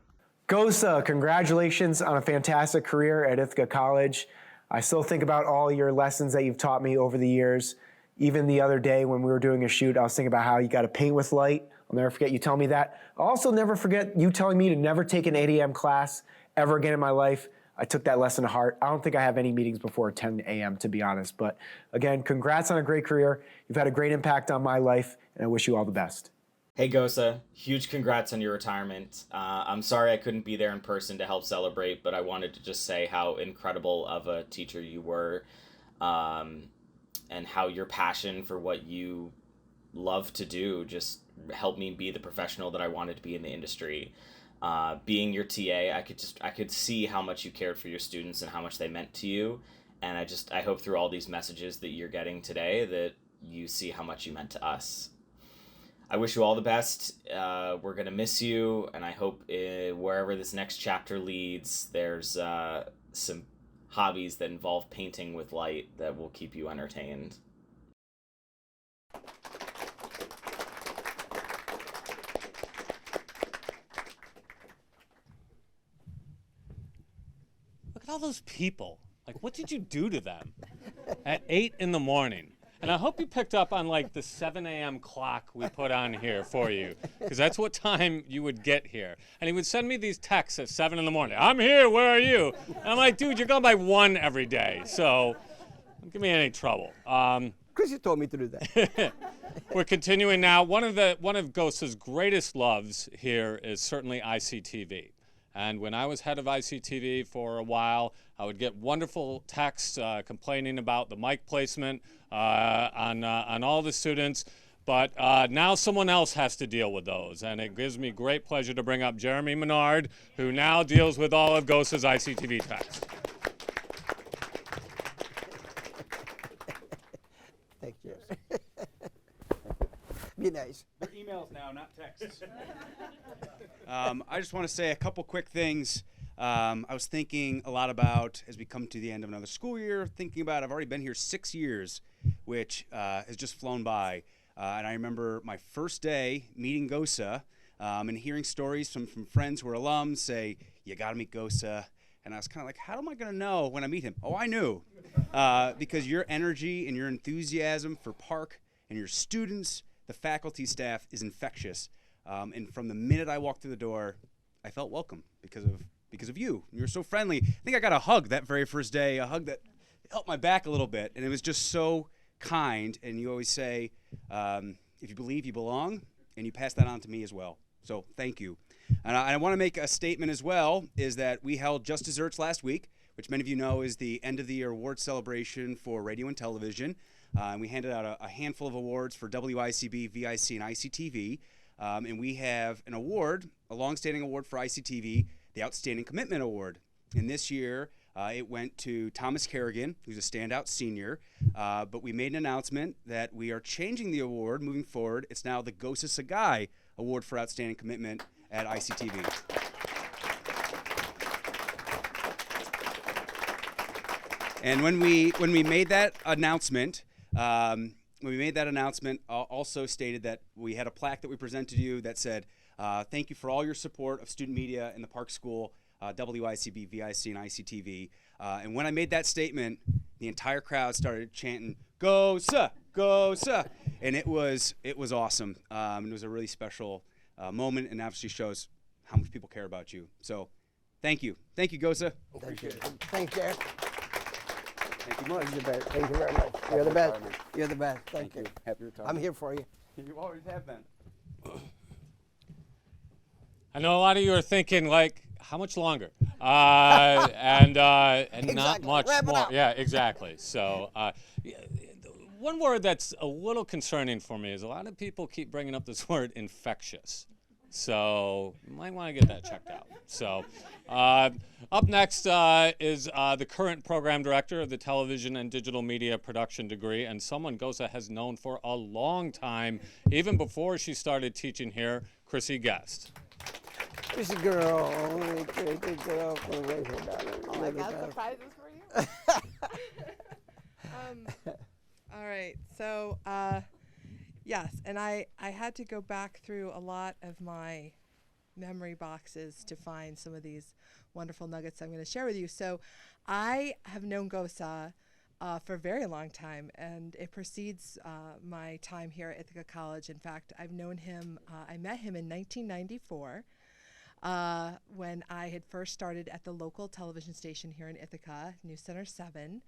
Gossa, congratulations on a fantastic career at Ithaca College. I still think about all your lessons that you've taught me over the years. Even the other day when we were doing a shoot, I was thinking about how you got to paint with light. I'll never forget you telling me that. I'll also never forget you telling me to never take an 8 a.m. class ever again in my life. I took that lesson to heart. I don't think I have any meetings before 10 a.m. to be honest. But again, congrats on a great career. You've had a great impact on my life, and I wish you all the best. Hey Gossa, huge congrats on your retirement. I'm sorry I couldn't be there in person to help celebrate, but I wanted to just say how incredible of a teacher you were, and how your passion for what you love to do just helped me be the professional that I wanted to be in the industry. Being your TA, I could see how much you cared for your students and how much they meant to you, and I hope through all these messages that you're getting today that you see how much you meant to us. I wish you all the best. We're going to miss you, and I hope wherever this next chapter leads, there's some hobbies that involve painting with light that will keep you entertained. Look at all those people. Like, what did you do to them at 8 in the morning? And I hope you picked up on like the 7 a.m. clock we put on here for you, because that's what time you would get here. And he would send me these texts at 7 in the morning. I'm here, where are you? And I'm like, dude, you're going by 1 every day, so don't give me any trouble. Chris told me to do that. We're continuing now. One of Gossa's greatest loves here is certainly ICTV. And when I was head of ICTV for a while, I would get wonderful texts complaining about the mic placement on all the students. But now someone else has to deal with those. And it gives me great pleasure to bring up Jeremy Menard, who now deals with all of Gossa's ICTV texts. Thank you. Be nice. They're emails now, not texts. I just want to say a couple quick things. I was thinking a lot about, as we come to the end of another school year, I've already been here 6 years, which has just flown by. And I remember my first day meeting Gossa and hearing stories from friends who are alums say, you got to meet Gossa. And I was kind of like, how am I going to know when I meet him? Oh, I knew. Because your energy and your enthusiasm for Park and your students, the faculty staff is infectious. And from the minute I walked through the door, I felt welcome because of you. You were so friendly. I think I got a hug that very first day, a hug that helped my back a little bit. And it was just so kind. And you always say, if you believe, you belong. And you pass that on to me as well. So thank you. And I want to make a statement as well, is that we held Just Desserts last week, which many of you know is the end of the year award celebration for radio and television. And we handed out a handful of awards for WICB, VIC, and ICTV. And we have an award, a longstanding award for ICTV, the Outstanding Commitment Award. And this year, it went to Thomas Kerrigan, who's a standout senior. But we made an announcement that we are changing the award moving forward. It's now the Gossa Tsegaye Award for Outstanding Commitment at ICTV. And when we made that announcement, also stated that we had a plaque that we presented to you that said, thank you for all your support of student media in the Park School, WICB, VIC, and ICTV. And when I made that statement, the entire crowd started chanting, Gossa, Gossa. And it was awesome. It was a really special moment, and obviously shows how much people care about you. So thank you. Thank you, Gossa. Thank you. Thanks, Jack. Thank you much. You're the best. Thank you very much. You're the best. You're the best. Thank you. Happy retirement. I'm here for you. You always have been. I know a lot of you are thinking, like, how much longer? And exactly. not much Wrap it more. up. Yeah, exactly. So one word that's a little concerning for me is a lot of people keep bringing up this word infectious. So you might want to get that checked out. So up next is the current program director of the television and digital media production degree, and someone Gossa has known for a long time, even before she started teaching here, Chrissy Guest. This girl. Good girl. Raise her down. Oh, I got surprises for you. All right. So, yes, and I had to go back through a lot of my memory boxes to find some of these wonderful nuggets I'm going to share with you. So, I have known Gossa for a very long time, and it precedes my time here at Ithaca College. In fact, I've known him, I met him in 1994 when I had first started at the local television station here in Ithaca, News Center 7.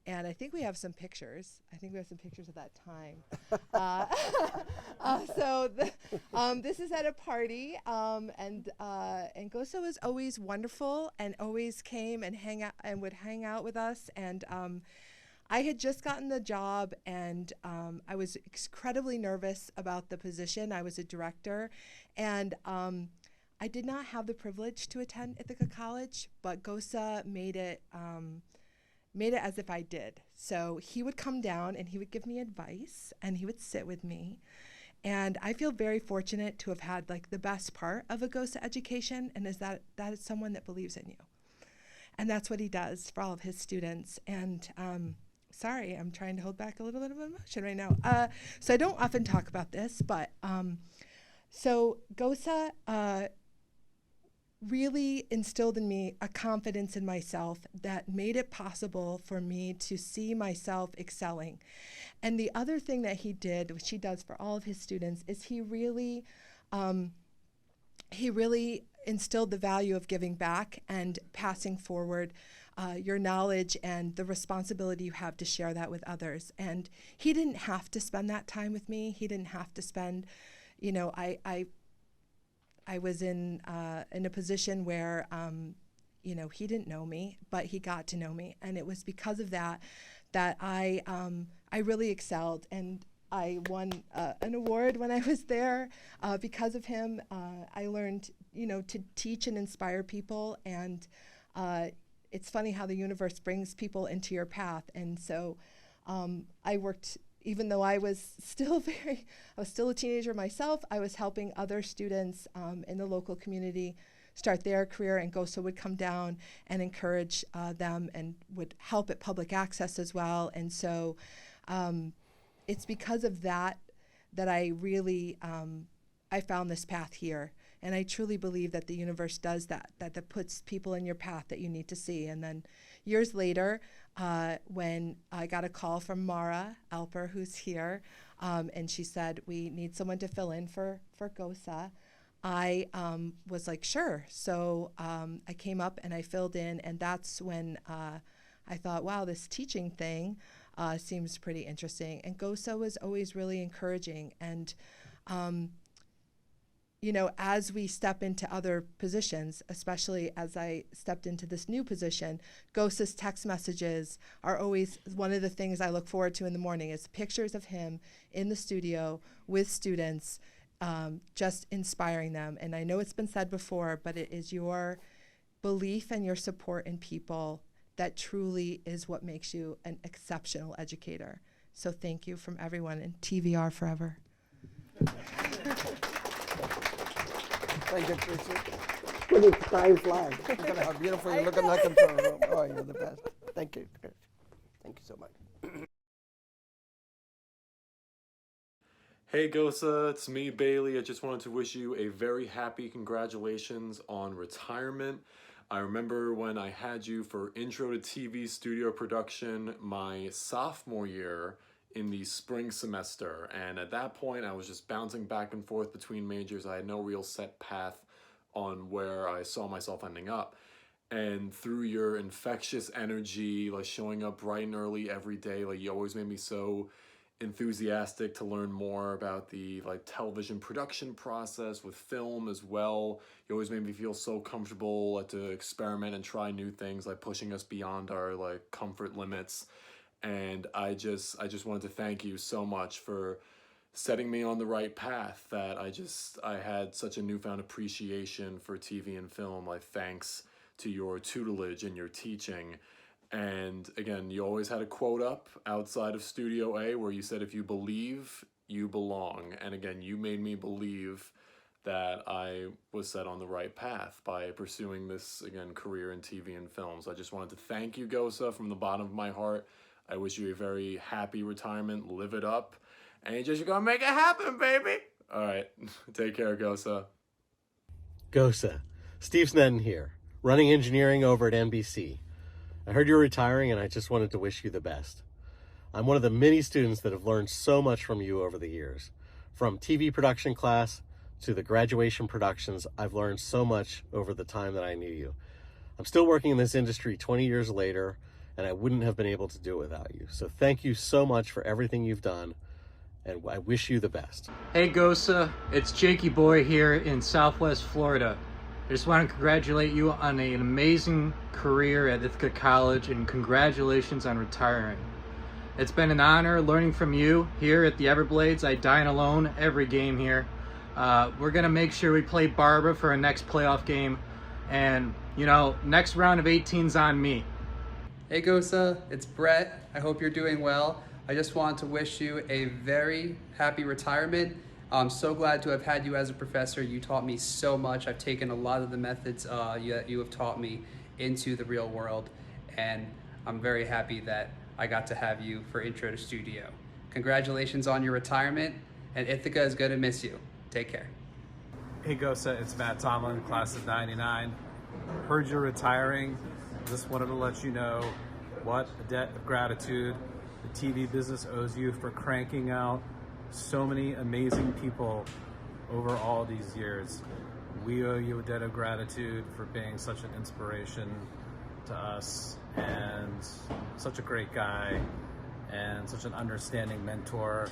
And I think we have some pictures. I think we have some pictures of that time. This is at a party, and Gossa was always wonderful and always came and would hang out with us. And I had just gotten the job, and I was incredibly nervous about the position. I was a director, and I did not have the privilege to attend Ithaca College, but Gossa made it as if I did. So he would come down and he would give me advice, and he would sit with me. And I feel very fortunate to have had like the best part of a Gossa education, and is that is someone that believes in you. And that's what he does for all of his students. And sorry, I'm trying to hold back a little bit of emotion right now. So I don't often talk about this, but so Gossa really instilled in me a confidence in myself that made it possible for me to see myself excelling. And the other thing that he did, which he does for all of his students, is he really instilled the value of giving back and passing forward your knowledge and the responsibility you have to share that with others. And he didn't have to spend that time with me. He didn't have to spend, you know, I was in a position where, you know, he didn't know me, but he got to know me, and it was because of that I really excelled, and I won an award when I was there because of him. I learned, you know, to teach and inspire people, and it's funny how the universe brings people into your path, and so I worked. Even though I was still a teenager myself, I was helping other students in the local community start their career, and Gossa would come down and encourage them and would help at public access as well. And so it's because of that I really, I found this path here. And I truly believe that the universe does that puts people in your path that you need to see. And then years later, when I got a call from Mara Alper, who's here, and she said, we need someone to fill in for Gossa, I was like, sure. So I came up and I filled in, and that's when I thought, wow, this teaching thing seems pretty interesting. And Gossa was always really encouraging. And you know, as we step into other positions, especially as I stepped into this new position, Gossa's text messages are always one of the things I look forward to in the morning. Is pictures of him in the studio with students, just inspiring them. And I know it's been said before, but it is your belief and your support in people that truly is what makes you an exceptional educator. So thank you from everyone, and TVR forever. Thank you, Tracy. Pretty time flies. Look at how beautiful you look in that control room. Oh, you're the best. Thank you. Thank you so much. Hey Gossa, it's me, Bailey. I just wanted to wish you a very happy congratulations on retirement. I remember when I had you for Intro to TV studio production my sophomore year in the spring semester, and at that point I was just bouncing back and forth between majors. I had no real set path on where I saw myself ending up, and through your infectious energy, like showing up bright and early every day, like you always made me so enthusiastic to learn more about the like television production process with film as well. You always made me feel so comfortable to experiment and try new things, like pushing us beyond our like comfort limits. And I just wanted to thank you so much for setting me on the right path, that I had such a newfound appreciation for TV and film, like thanks to your tutelage and your teaching. And again, you always had a quote up outside of Studio A where you said, if you believe, you belong. And again, you made me believe that I was set on the right path by pursuing this, again, career in TV and films. I just wanted to thank you, Gossa, from the bottom of my heart. I wish you a very happy retirement. Live it up. And you're just gonna make it happen, baby. All right. Take care, Gossa. Gossa, Steve Sneddon here, running engineering over at NBC. I heard you're retiring and I just wanted to wish you the best. I'm one of the many students that have learned so much from you over the years. From TV production class to the graduation productions, I've learned so much over the time that I knew you. I'm still working in this industry 20 years later, and I wouldn't have been able to do it without you. So thank you so much for everything you've done, and I wish you the best. Hey Gossa, it's Jakey Boy here in Southwest Florida. I just want to congratulate you on an amazing career at Ithaca College, and congratulations on retiring. It's been an honor learning from you here at the Everblades. I dine alone every game here. We're going to make sure we play Barbara for our next playoff game, and, you know, next round of 18's on me. Hey Gossa, it's Brett. I hope you're doing well. I just want to wish you a very happy retirement. I'm so glad to have had you as a professor. You taught me so much. I've taken a lot of the methods you have taught me into the real world, and I'm very happy that I got to have you for Intro to Studio. Congratulations on your retirement, and Ithaca is going to miss you. Take care. Hey Gossa, it's Matt Tomlin, class of 99. Heard you're retiring. Just wanted to let you know what a debt of gratitude the TV business owes you for cranking out so many amazing people over all these years. We owe you a debt of gratitude for being such an inspiration to us, and such a great guy, and such an understanding mentor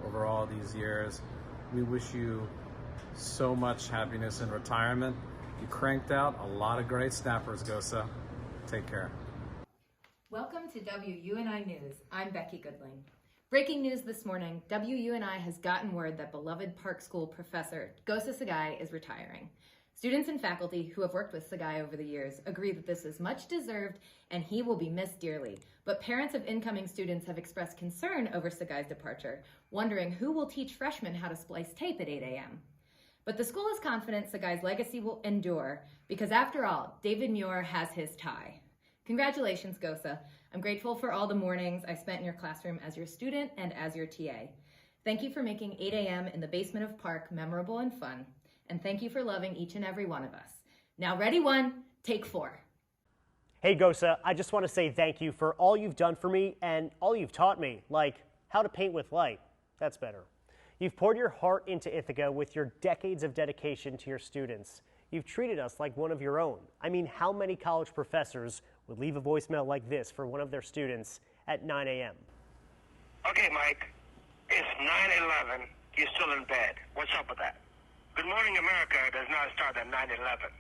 over all these years. We wish you so much happiness in retirement. You cranked out a lot of great snappers, Gossa. Take care. Welcome to WUNI News. I'm Becky Goodling. Breaking news this morning, WUNI has gotten word that beloved Park School professor Gossa Tsegaye is retiring. Students and faculty who have worked with Tsegaye over the years agree that this is much deserved and he will be missed dearly. But parents of incoming students have expressed concern over Tsegaye's departure, wondering who will teach freshmen how to splice tape at 8 a.m. But the school is confident Tsegaye's legacy will endure because, after all, David Muir has his tie. Congratulations, Gossa. I'm grateful for all the mornings I spent in your classroom as your student and as your TA. Thank you for making 8 a.m. in the basement of Park memorable and fun. And thank you for loving each and every one of us. Now, ready one, take 4. Hey Gossa, I just want to say thank you for all you've done for me and all you've taught me, like how to paint with light. That's better. You've poured your heart into Ithaca with your decades of dedication to your students. You've treated us like one of your own. I mean, how many college professors would leave a voicemail like this for one of their students at 9 a.m.? Okay, Mike, it's 9/11. You're still in bed. What's up with that? Good Morning America does not start at 9/11.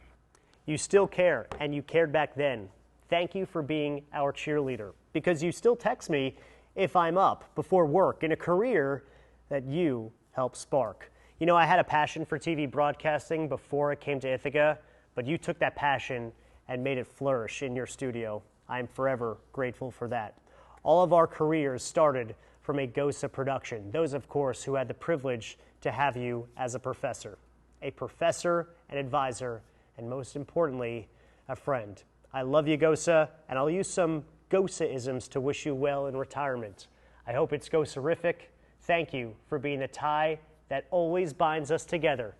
You still care, and you cared back then. Thank you for being our cheerleader, because you still text me if I'm up before work in a career that you helped spark. You know, I had a passion for TV broadcasting before I came to Ithaca, but you took that passion and made it flourish in your studio. I'm forever grateful for that. All of our careers started from a Gossa production, those, of course, who had the privilege to have you as a professor, an advisor, and most importantly, a friend. I love you, Gossa, and I'll use some Gossa-isms to wish you well in retirement. I hope it's Gossa-rific. Thank you for being the tie that always binds us together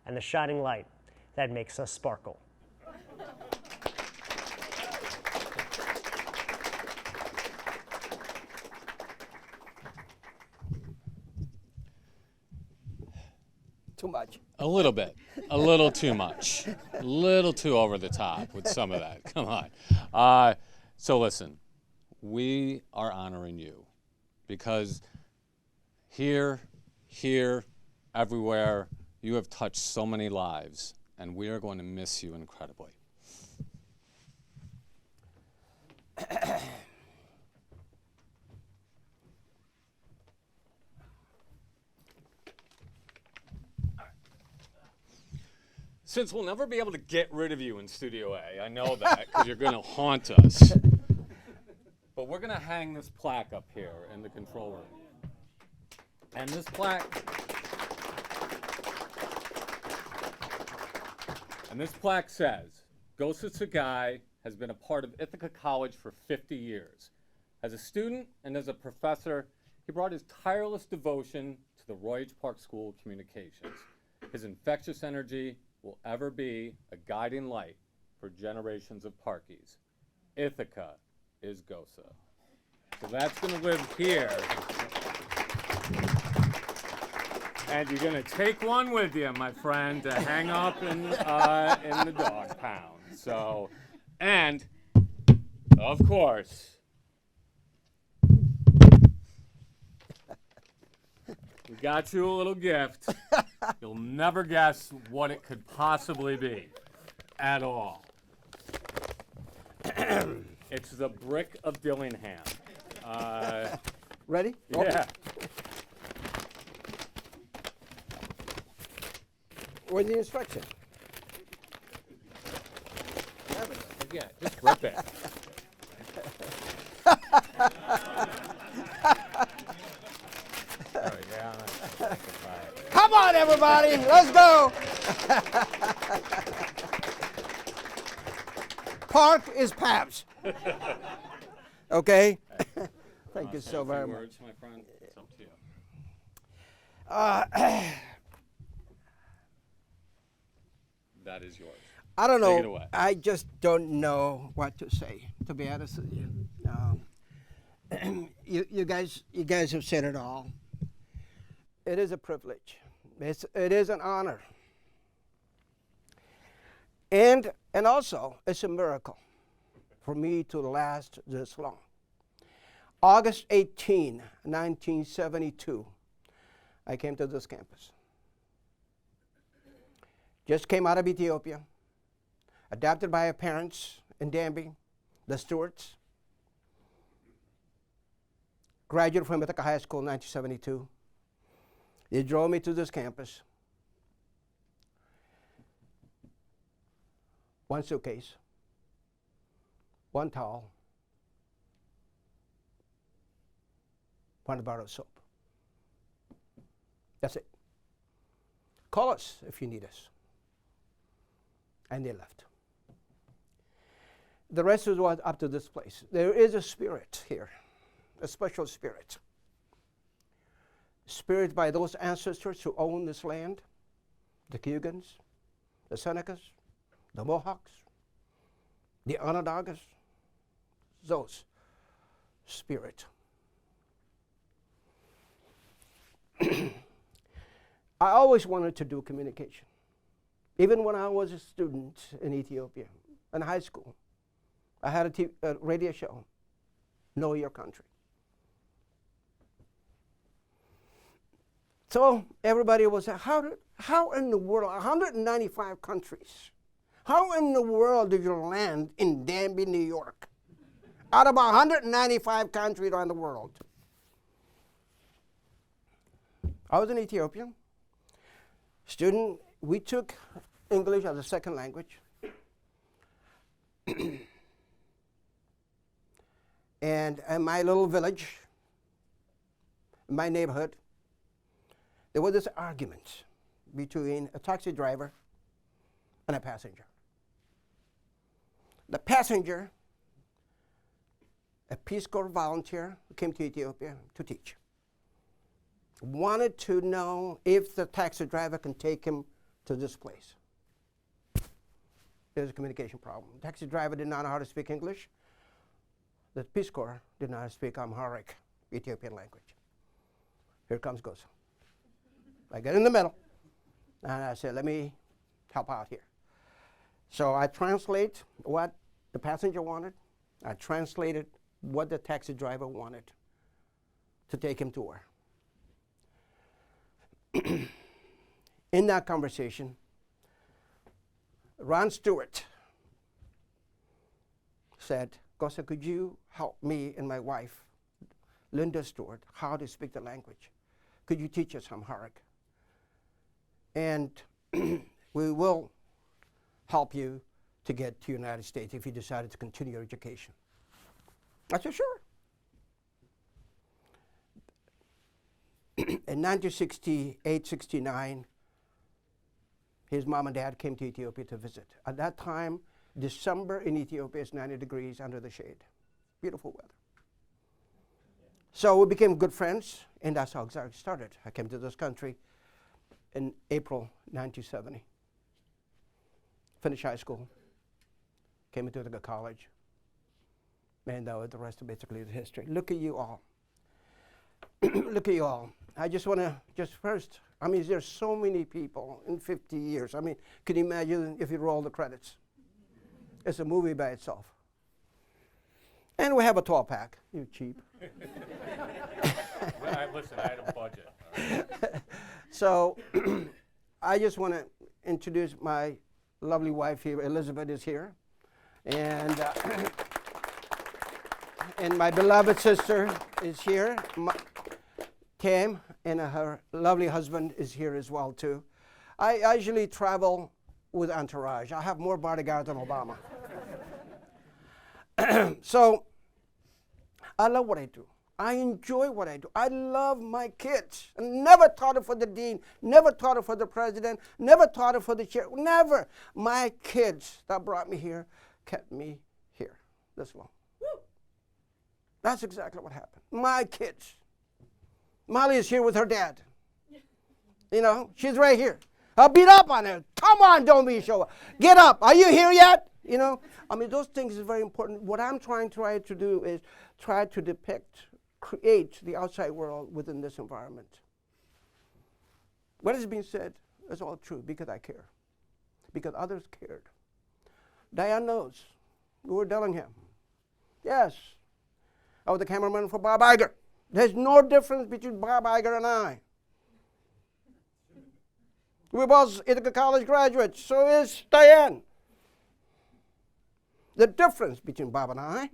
and the shining light that makes us sparkle. Too much. A little bit. A little too much. A little too over the top with some of that. Come on. So listen, we are honoring you because here, everywhere, you have touched so many lives, and we are going to miss you incredibly. Since we'll never be able to get rid of you in Studio A, I know that because you're going to haunt us. But we're going to hang this plaque up here in the control room. And this plaque And this plaque says, Gossa Tsegaye has been a part of Ithaca College for 50 years. As a student and as a professor, he brought his tireless devotion to the Roy H. Park School of Communications. His infectious energy will ever be a guiding light for generations of Parkies. Ithaca is Gossa. So that's going to live here. And you're going to take one with you, my friend, to hang up in the dog pound. So, and, of course, we got you a little gift. You'll never guess what it could possibly be at all. It's the Brick of Dillingham. Ready? Yeah. Okay. Where's the instruction? Yeah, just rip it. Come on, everybody, let's go. Park is Pabst. Okay? Thank you so very much. Words, my friend. It's up to you. That is yours. I don't Take it know. away. I just don't know what to say, to be honest with you. You guys have said it all. It is a privilege. It is an honor. And also, it's a miracle for me to last this long. August 18, 1972, I came to this campus. Just came out of Ethiopia, adopted by our parents in Danby, the Stewarts. Graduated from Ithaca High School in 1972. They drove me to this campus. One suitcase, one towel, one bar of soap. That's it. Call us if you need us. And they left. The rest was up to this place. There is a spirit here, a special spirit. Spirit by those ancestors who own this land, the Cugans, the Senecas, the Mohawks, the Onondagas, those spirit. I always wanted to do communication. Even when I was a student in Ethiopia, in high school, I had a radio show, Know Your Country. So everybody was saying, how in the world, 195 countries, how in the world did you land in Danby, New York? Out of 195 countries around the world. I was an Ethiopian student. We took English as a second language. And in my little village, in my neighborhood, there was this argument between a taxi driver and a passenger. The passenger, a Peace Corps volunteer who came to Ethiopia to teach, wanted to know if the taxi driver can take him to this place. There's a communication problem. The taxi driver did not know how to speak English. The Peace Corps did not speak Amharic, Ethiopian language. Here comes Gossa. I get in the middle, and I said, let me help out here. So I translate what the passenger wanted. I translated what the taxi driver wanted to take him to where. In that conversation, Ron Stewart said, Gossa, could you help me and my wife, Linda Stewart, how to speak the language? Could you teach us Amharic? And we will help you to get to the United States if you decided to continue your education. I said, sure. In 1968, 69, His mom and dad came to Ethiopia to visit. At that time, December in Ethiopia is 90 degrees under the shade. Beautiful weather. So we became good friends, and that's how it started. I came to this country in April 1970. Finished high school, came into Ithaca College, and the rest of basically the history. Look at you all. Look at you all. I just want to, first, I mean, there's so many people in 50 years. I mean, can you imagine if you roll the credits? It's a movie by itself. And we have a 12-pack. You're cheap. Listen, I had a budget. So I just want to introduce my lovely wife here. Elizabeth is here. And my beloved sister is here. Tam, and her lovely husband is here as well, too. I usually travel with entourage. I have more bodyguards than Obama. So I love what I do. I enjoy what I do. I love my kids. I never taught it for the dean, never taught it for the president, never taught it for the chair, never. My kids that brought me here kept me here this long. That's exactly what happened. My kids. Molly is here with her dad. You know, she's right here. I'll beat up on her. Come on, don't be show. Get up. Are you here yet? You know, I mean, those things are very important. What I'm trying to do is try to depict, create the outside world within this environment. What is being said is all true because I care, because others cared. Diane knows. We were Dillingham. Yes. I was the cameraman for Bob Iger. There's no difference between Bob Iger and I. We're both Ithaca College graduates, so is Diane. The difference between Bob and I,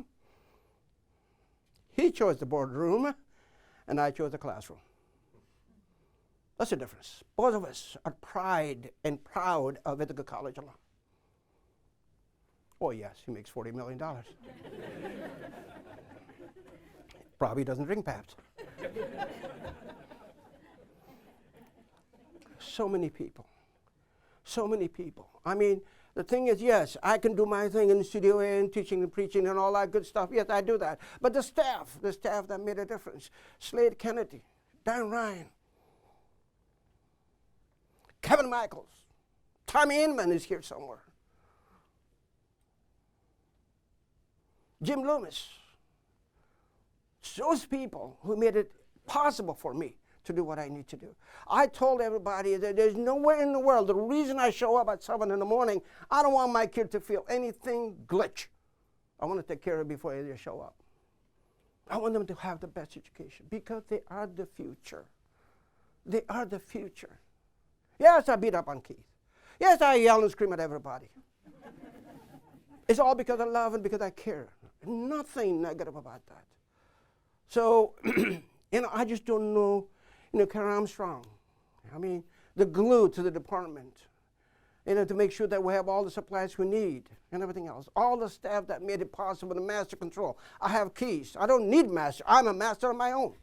he chose the boardroom, and I chose the classroom. That's the difference. Both of us are pride and proud of Ithaca College alum. Oh yes, he makes $40 million. Probably doesn't drink Pabst. So many people. So many people. I mean, the thing is, yes, I can do my thing in the studio and teaching and preaching and all that good stuff. Yes, I do that. But the staff that made a difference. Slade Kennedy, Dan Ryan, Kevin Michaels, Tommy Inman is here somewhere. Jim Loomis. Those people who made it possible for me to do what I need to do. I told everybody that there's nowhere in the world, the reason I show up at 7 in the morning, I don't want my kid to feel anything glitch. I want to take care of it before they show up. I want them to have the best education because they are the future. They are the future. Yes, I beat up on Keith. Yes, I yell and scream at everybody. It's all because I love and because I care. Nothing negative about that. So, I just don't know, Karen Armstrong. I mean, the glue to the department, to make sure that we have all the supplies we need and everything else. All the staff that made it possible, the master control. I have keys. I don't need master. I'm a master of my own.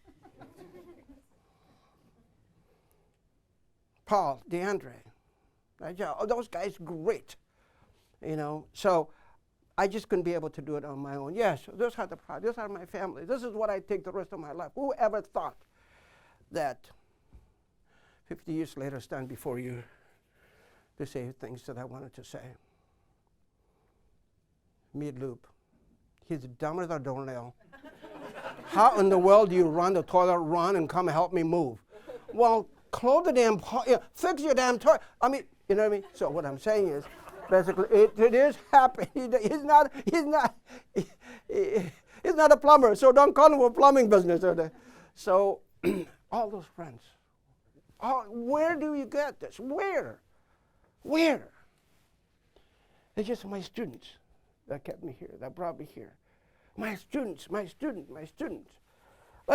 Paul, DeAndre, those guys, great. So I just couldn't be able to do it on my own. Yes, those are the pride. Those are my family. This is what I take the rest of my life. Who ever thought that 50 years later stand before you to say things that I wanted to say? Mid-loop. He's dumber than a doornail. How in the world do you run the toilet, run and come and help me move? Well, close the damn, fix your damn toilet. I mean, you know what I mean? So what I'm saying is, basically, it is happening. He's not a plumber, so don't call him for plumbing business. So, all those friends. Where do you get this? Where? It's just my students that kept me here, that brought me here. My students. Let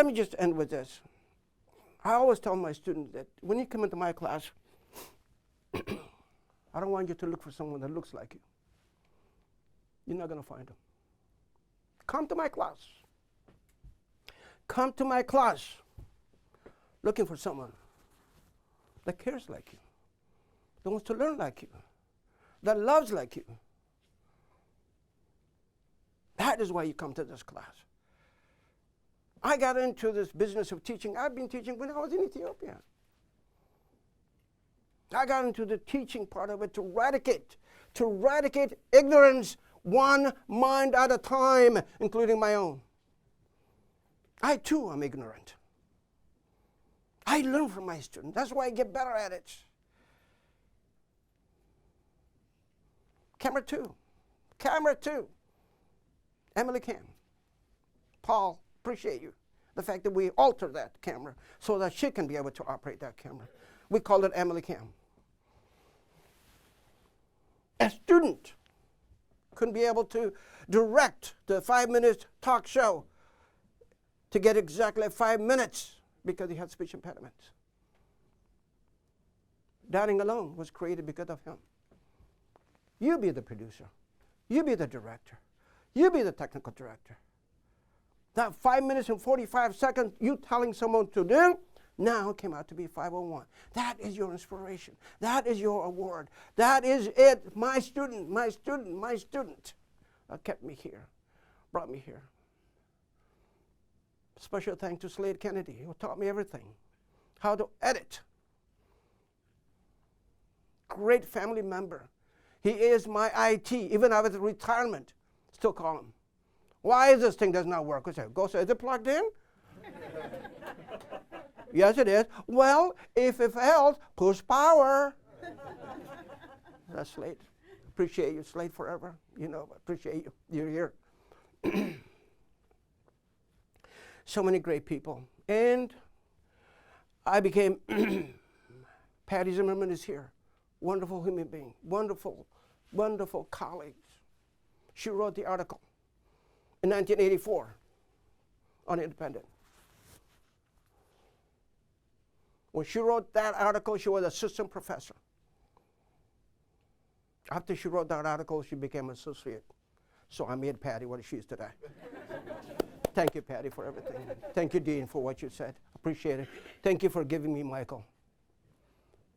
me just end with this. I always tell my students that when you come into my class, I don't want you to look for someone that looks like you. You're not going to find them. Come to my class. Come to my class looking for someone that cares like you, that wants to learn like you, that loves like you. That is why you come to this class. I got into this business of teaching. I've been teaching when I was in Ethiopia. I got into the teaching part of it to eradicate ignorance one mind at a time, including my own. I too am ignorant. I learn from my students. That's why I get better at it. Camera two. Emily Cam. Paul, appreciate you. The fact that we altered that camera so that she can be able to operate that camera. We call it Emily Cam. A student couldn't be able to direct the 5-minute talk show to get exactly 5 minutes because he had speech impediments. Dining alone was created because of him. You be the producer. You be the director. You be the technical director. That 5 minutes and 45 seconds you telling someone to do now came out to be 501. That is your inspiration. That is your award. That is it. My student that kept me here, brought me here. Special thanks to Slade Kennedy, who taught me everything. How to edit. Great family member. He is my IT, even out of retirement. Still call him. Why is this thing does not work? I say, Gossa, is it plugged in? Yes, it is. Well, if it fails, push power. That's Slade. Appreciate you, Slade, forever. You know, appreciate you. You're here. So many great people. And I became, Patty Zimmerman is here. Wonderful human being. Wonderful, wonderful colleagues. She wrote the article in 1984 on Independent. When she wrote that article, she was an assistant professor. After she wrote that article, she became an associate. So I made Patty what she is today. Thank you, Patty, for everything. Thank you, Dean, for what you said. Appreciate it. Thank you for giving me Michael.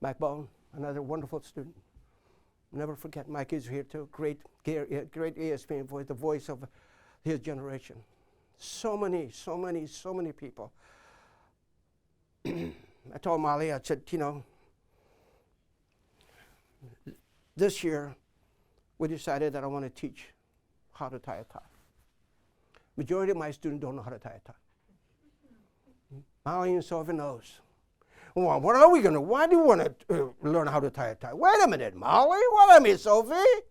Mike Bone, another wonderful student. Never forget, Mike is here too. Great ESPN voice, the voice of his generation. So many people. I told Molly, I said, you know, this year we decided that I want to teach how to tie a tie. Majority of my students don't know how to tie a tie. Molly and Sophie knows. Well, what are we going to, why do you want to learn how to tie a tie? Wait a minute, Molly, wait a minute, Sophie.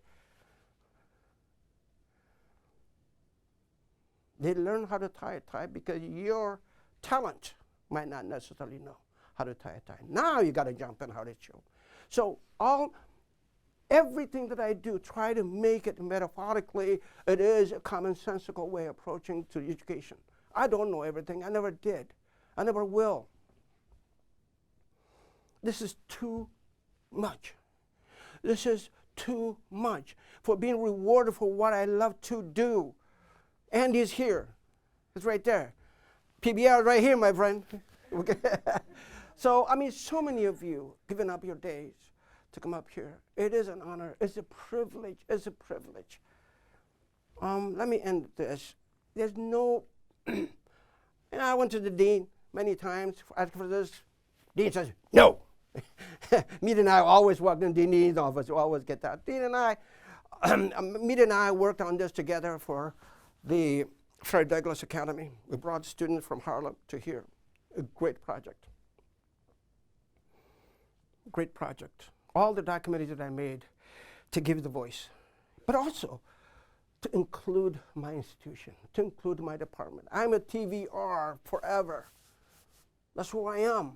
They learn how to tie a tie because your talent might not necessarily know how to tie a tie. Now you got to jump in how to show. So everything that I do, try to make it metaphorically, it is a commonsensical way approaching to education. I don't know everything. I never did. I never will. This is too much. This is too much for being rewarded for what I love to do. Andy's here. It's right there. PBR is right here, my friend. So, I mean, so many of you giving up your days to come up here. It is an honor. It's a privilege. It's a privilege. Let me end this. There's no, and I went to the dean many times asking for this. Dean says, no. Mead and I always walked in the dean's office. We always get that. Dean and I, Mead and I worked on this together for the Fred Douglass Academy. We brought students from Harlem to here. A great project. Great project. All the documentaries that I made to give the voice, but also to include my institution, to include my department. I'm a TVR forever. That's who I am.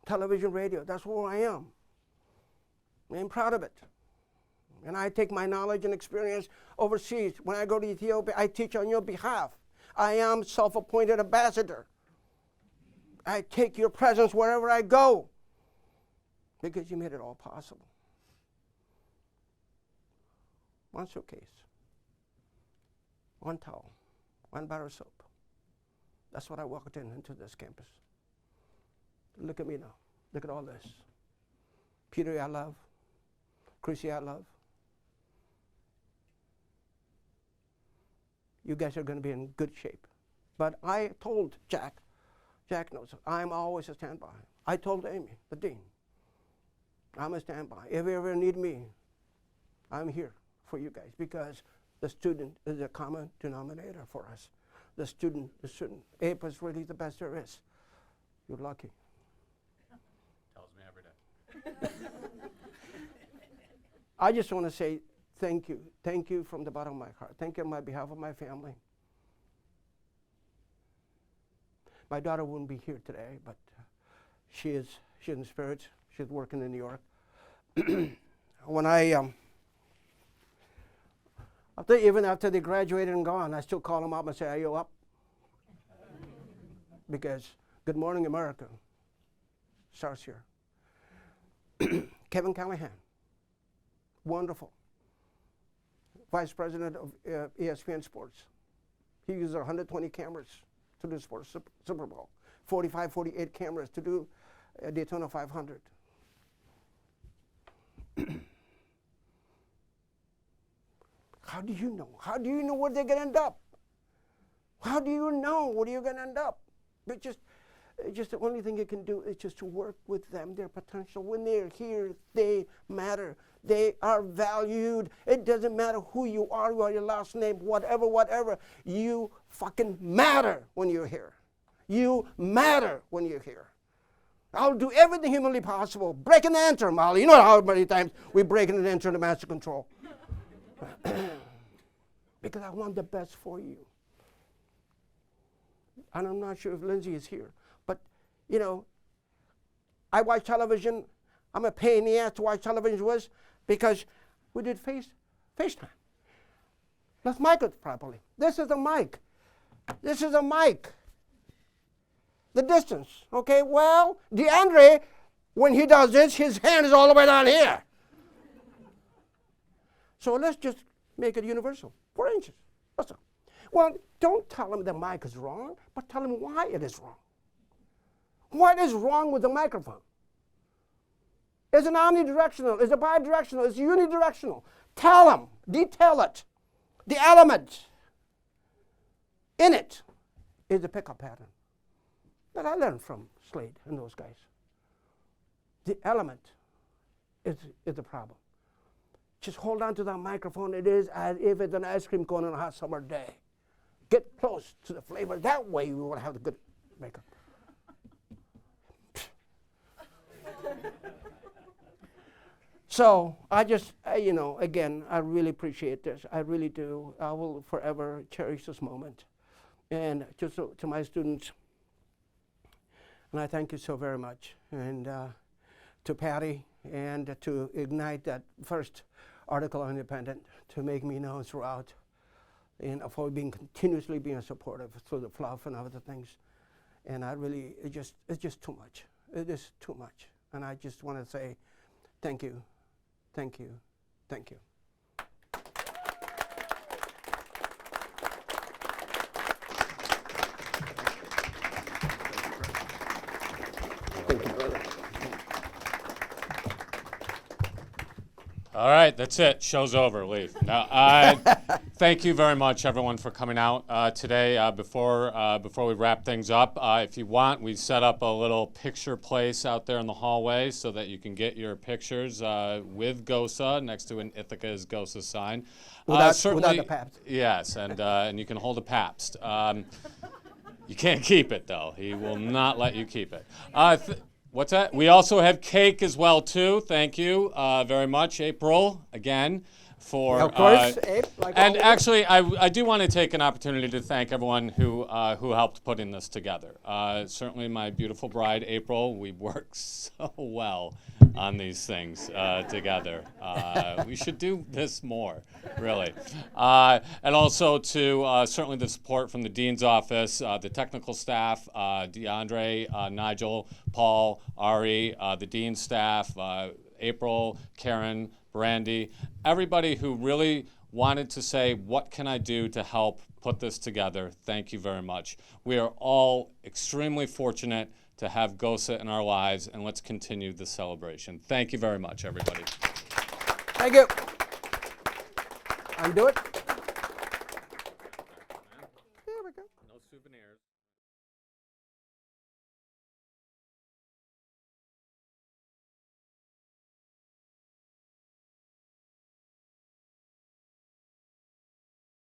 Television, radio, that's who I am. I'm proud of it. And I take my knowledge and experience overseas. When I go to Ethiopia, I teach on your behalf. I am self-appointed ambassador. I take your presence wherever I go because you made it all possible. One suitcase, one towel, one bar of soap. That's what I walked into this campus. Look at me now. Look at all this. Peter, I love. Chrissy, I love. You guys are going to be in good shape. But I told Jack knows, I'm always a standby. I told Amy, the dean, I'm a standby. If you ever need me, I'm here for you guys, because the student is a common denominator for us. The student. Abe is really the best there is. You're lucky. Tells me every day. I just want to say thank you. Thank you from the bottom of my heart. Thank you on my behalf of my family. My daughter wouldn't be here today, but she's in spirits. She's working in New York. When even after they graduated and gone, I still call them up and say, are you up? Because Good Morning America starts here. Kevin Callahan, wonderful. Vice President of ESPN Sports. He uses 120 cameras to do sports Super Bowl, 45, 48 cameras to do Daytona 500. How do you know? How do you know where they're going to end up? How do you know where you're going to end up? But just the only thing you can do is just to work with them, their potential. When they're here, they matter. They are valued. It doesn't matter who you are, your last name, whatever. You fucking matter when you're here. You matter when you're here. I'll do everything humanly possible. Break and enter, Molly. You know how many times we break and enter the master control. Because I want the best for you. And I'm not sure if Lindsay is here. But, you know, I watch television. I'm a pain in the ass to watch television with, because we did FaceTime. Let's mic it properly. This is a mic. This is a mic. The distance, okay? Well, DeAndre, when he does this, his hand is all the way down here. So let's just make it universal, 4 inches. That's all. Well, don't tell him the mic is wrong, but tell him why it is wrong. What is wrong with the microphone? Is it omnidirectional? Is it bidirectional? Is it unidirectional? Tell him. Detail it. The element in it is the pickup pattern that I learned from Slade and those guys. The element is the problem. Just hold on to that microphone. It is as if it's an ice cream cone on a hot summer day. Get close to the flavor. That way you will have the good makeup. So I just, you know, again, I really appreciate this. I really do. I will forever cherish this moment. And just to my students, and I thank you so very much. And to Patty, and to ignite that first article on Independent, to make me known throughout, and for continuously being supportive through the fluff and other things. And I really, it's just too much. It is too much. And I just want to say thank you, thank you, thank you. Thank you, brother. All right, that's it. Show's over. Leave. Now, thank you very much, everyone, for coming out today. Before we wrap things up, if you want, we set up a little picture place out there in the hallway so that you can get your pictures with Gossa next to an Ithaca's Gossa sign. Without the Pabst. Yes, and you can hold a Pabst. You can't keep it, though. He will not let you keep it. What's that? We also have cake as well, too. Thank you very much, April, again, for... Of course, Abe, like and always. actually, I do want to take an opportunity to thank everyone who helped putting this together. Certainly my beautiful bride, April. We work so well on these things together. We should do this more, really. And also to certainly the support from the Dean's office, the technical staff, DeAndre, Nigel, Paul, Ari, the Dean's staff, April, Karen, Brandy, everybody who really wanted to say, what can I do to help put this together? Thank you very much. We are all extremely fortunate to have Gossa in our lives, and let's continue the celebration. Thank you very much, everybody. Thank you. Undo it.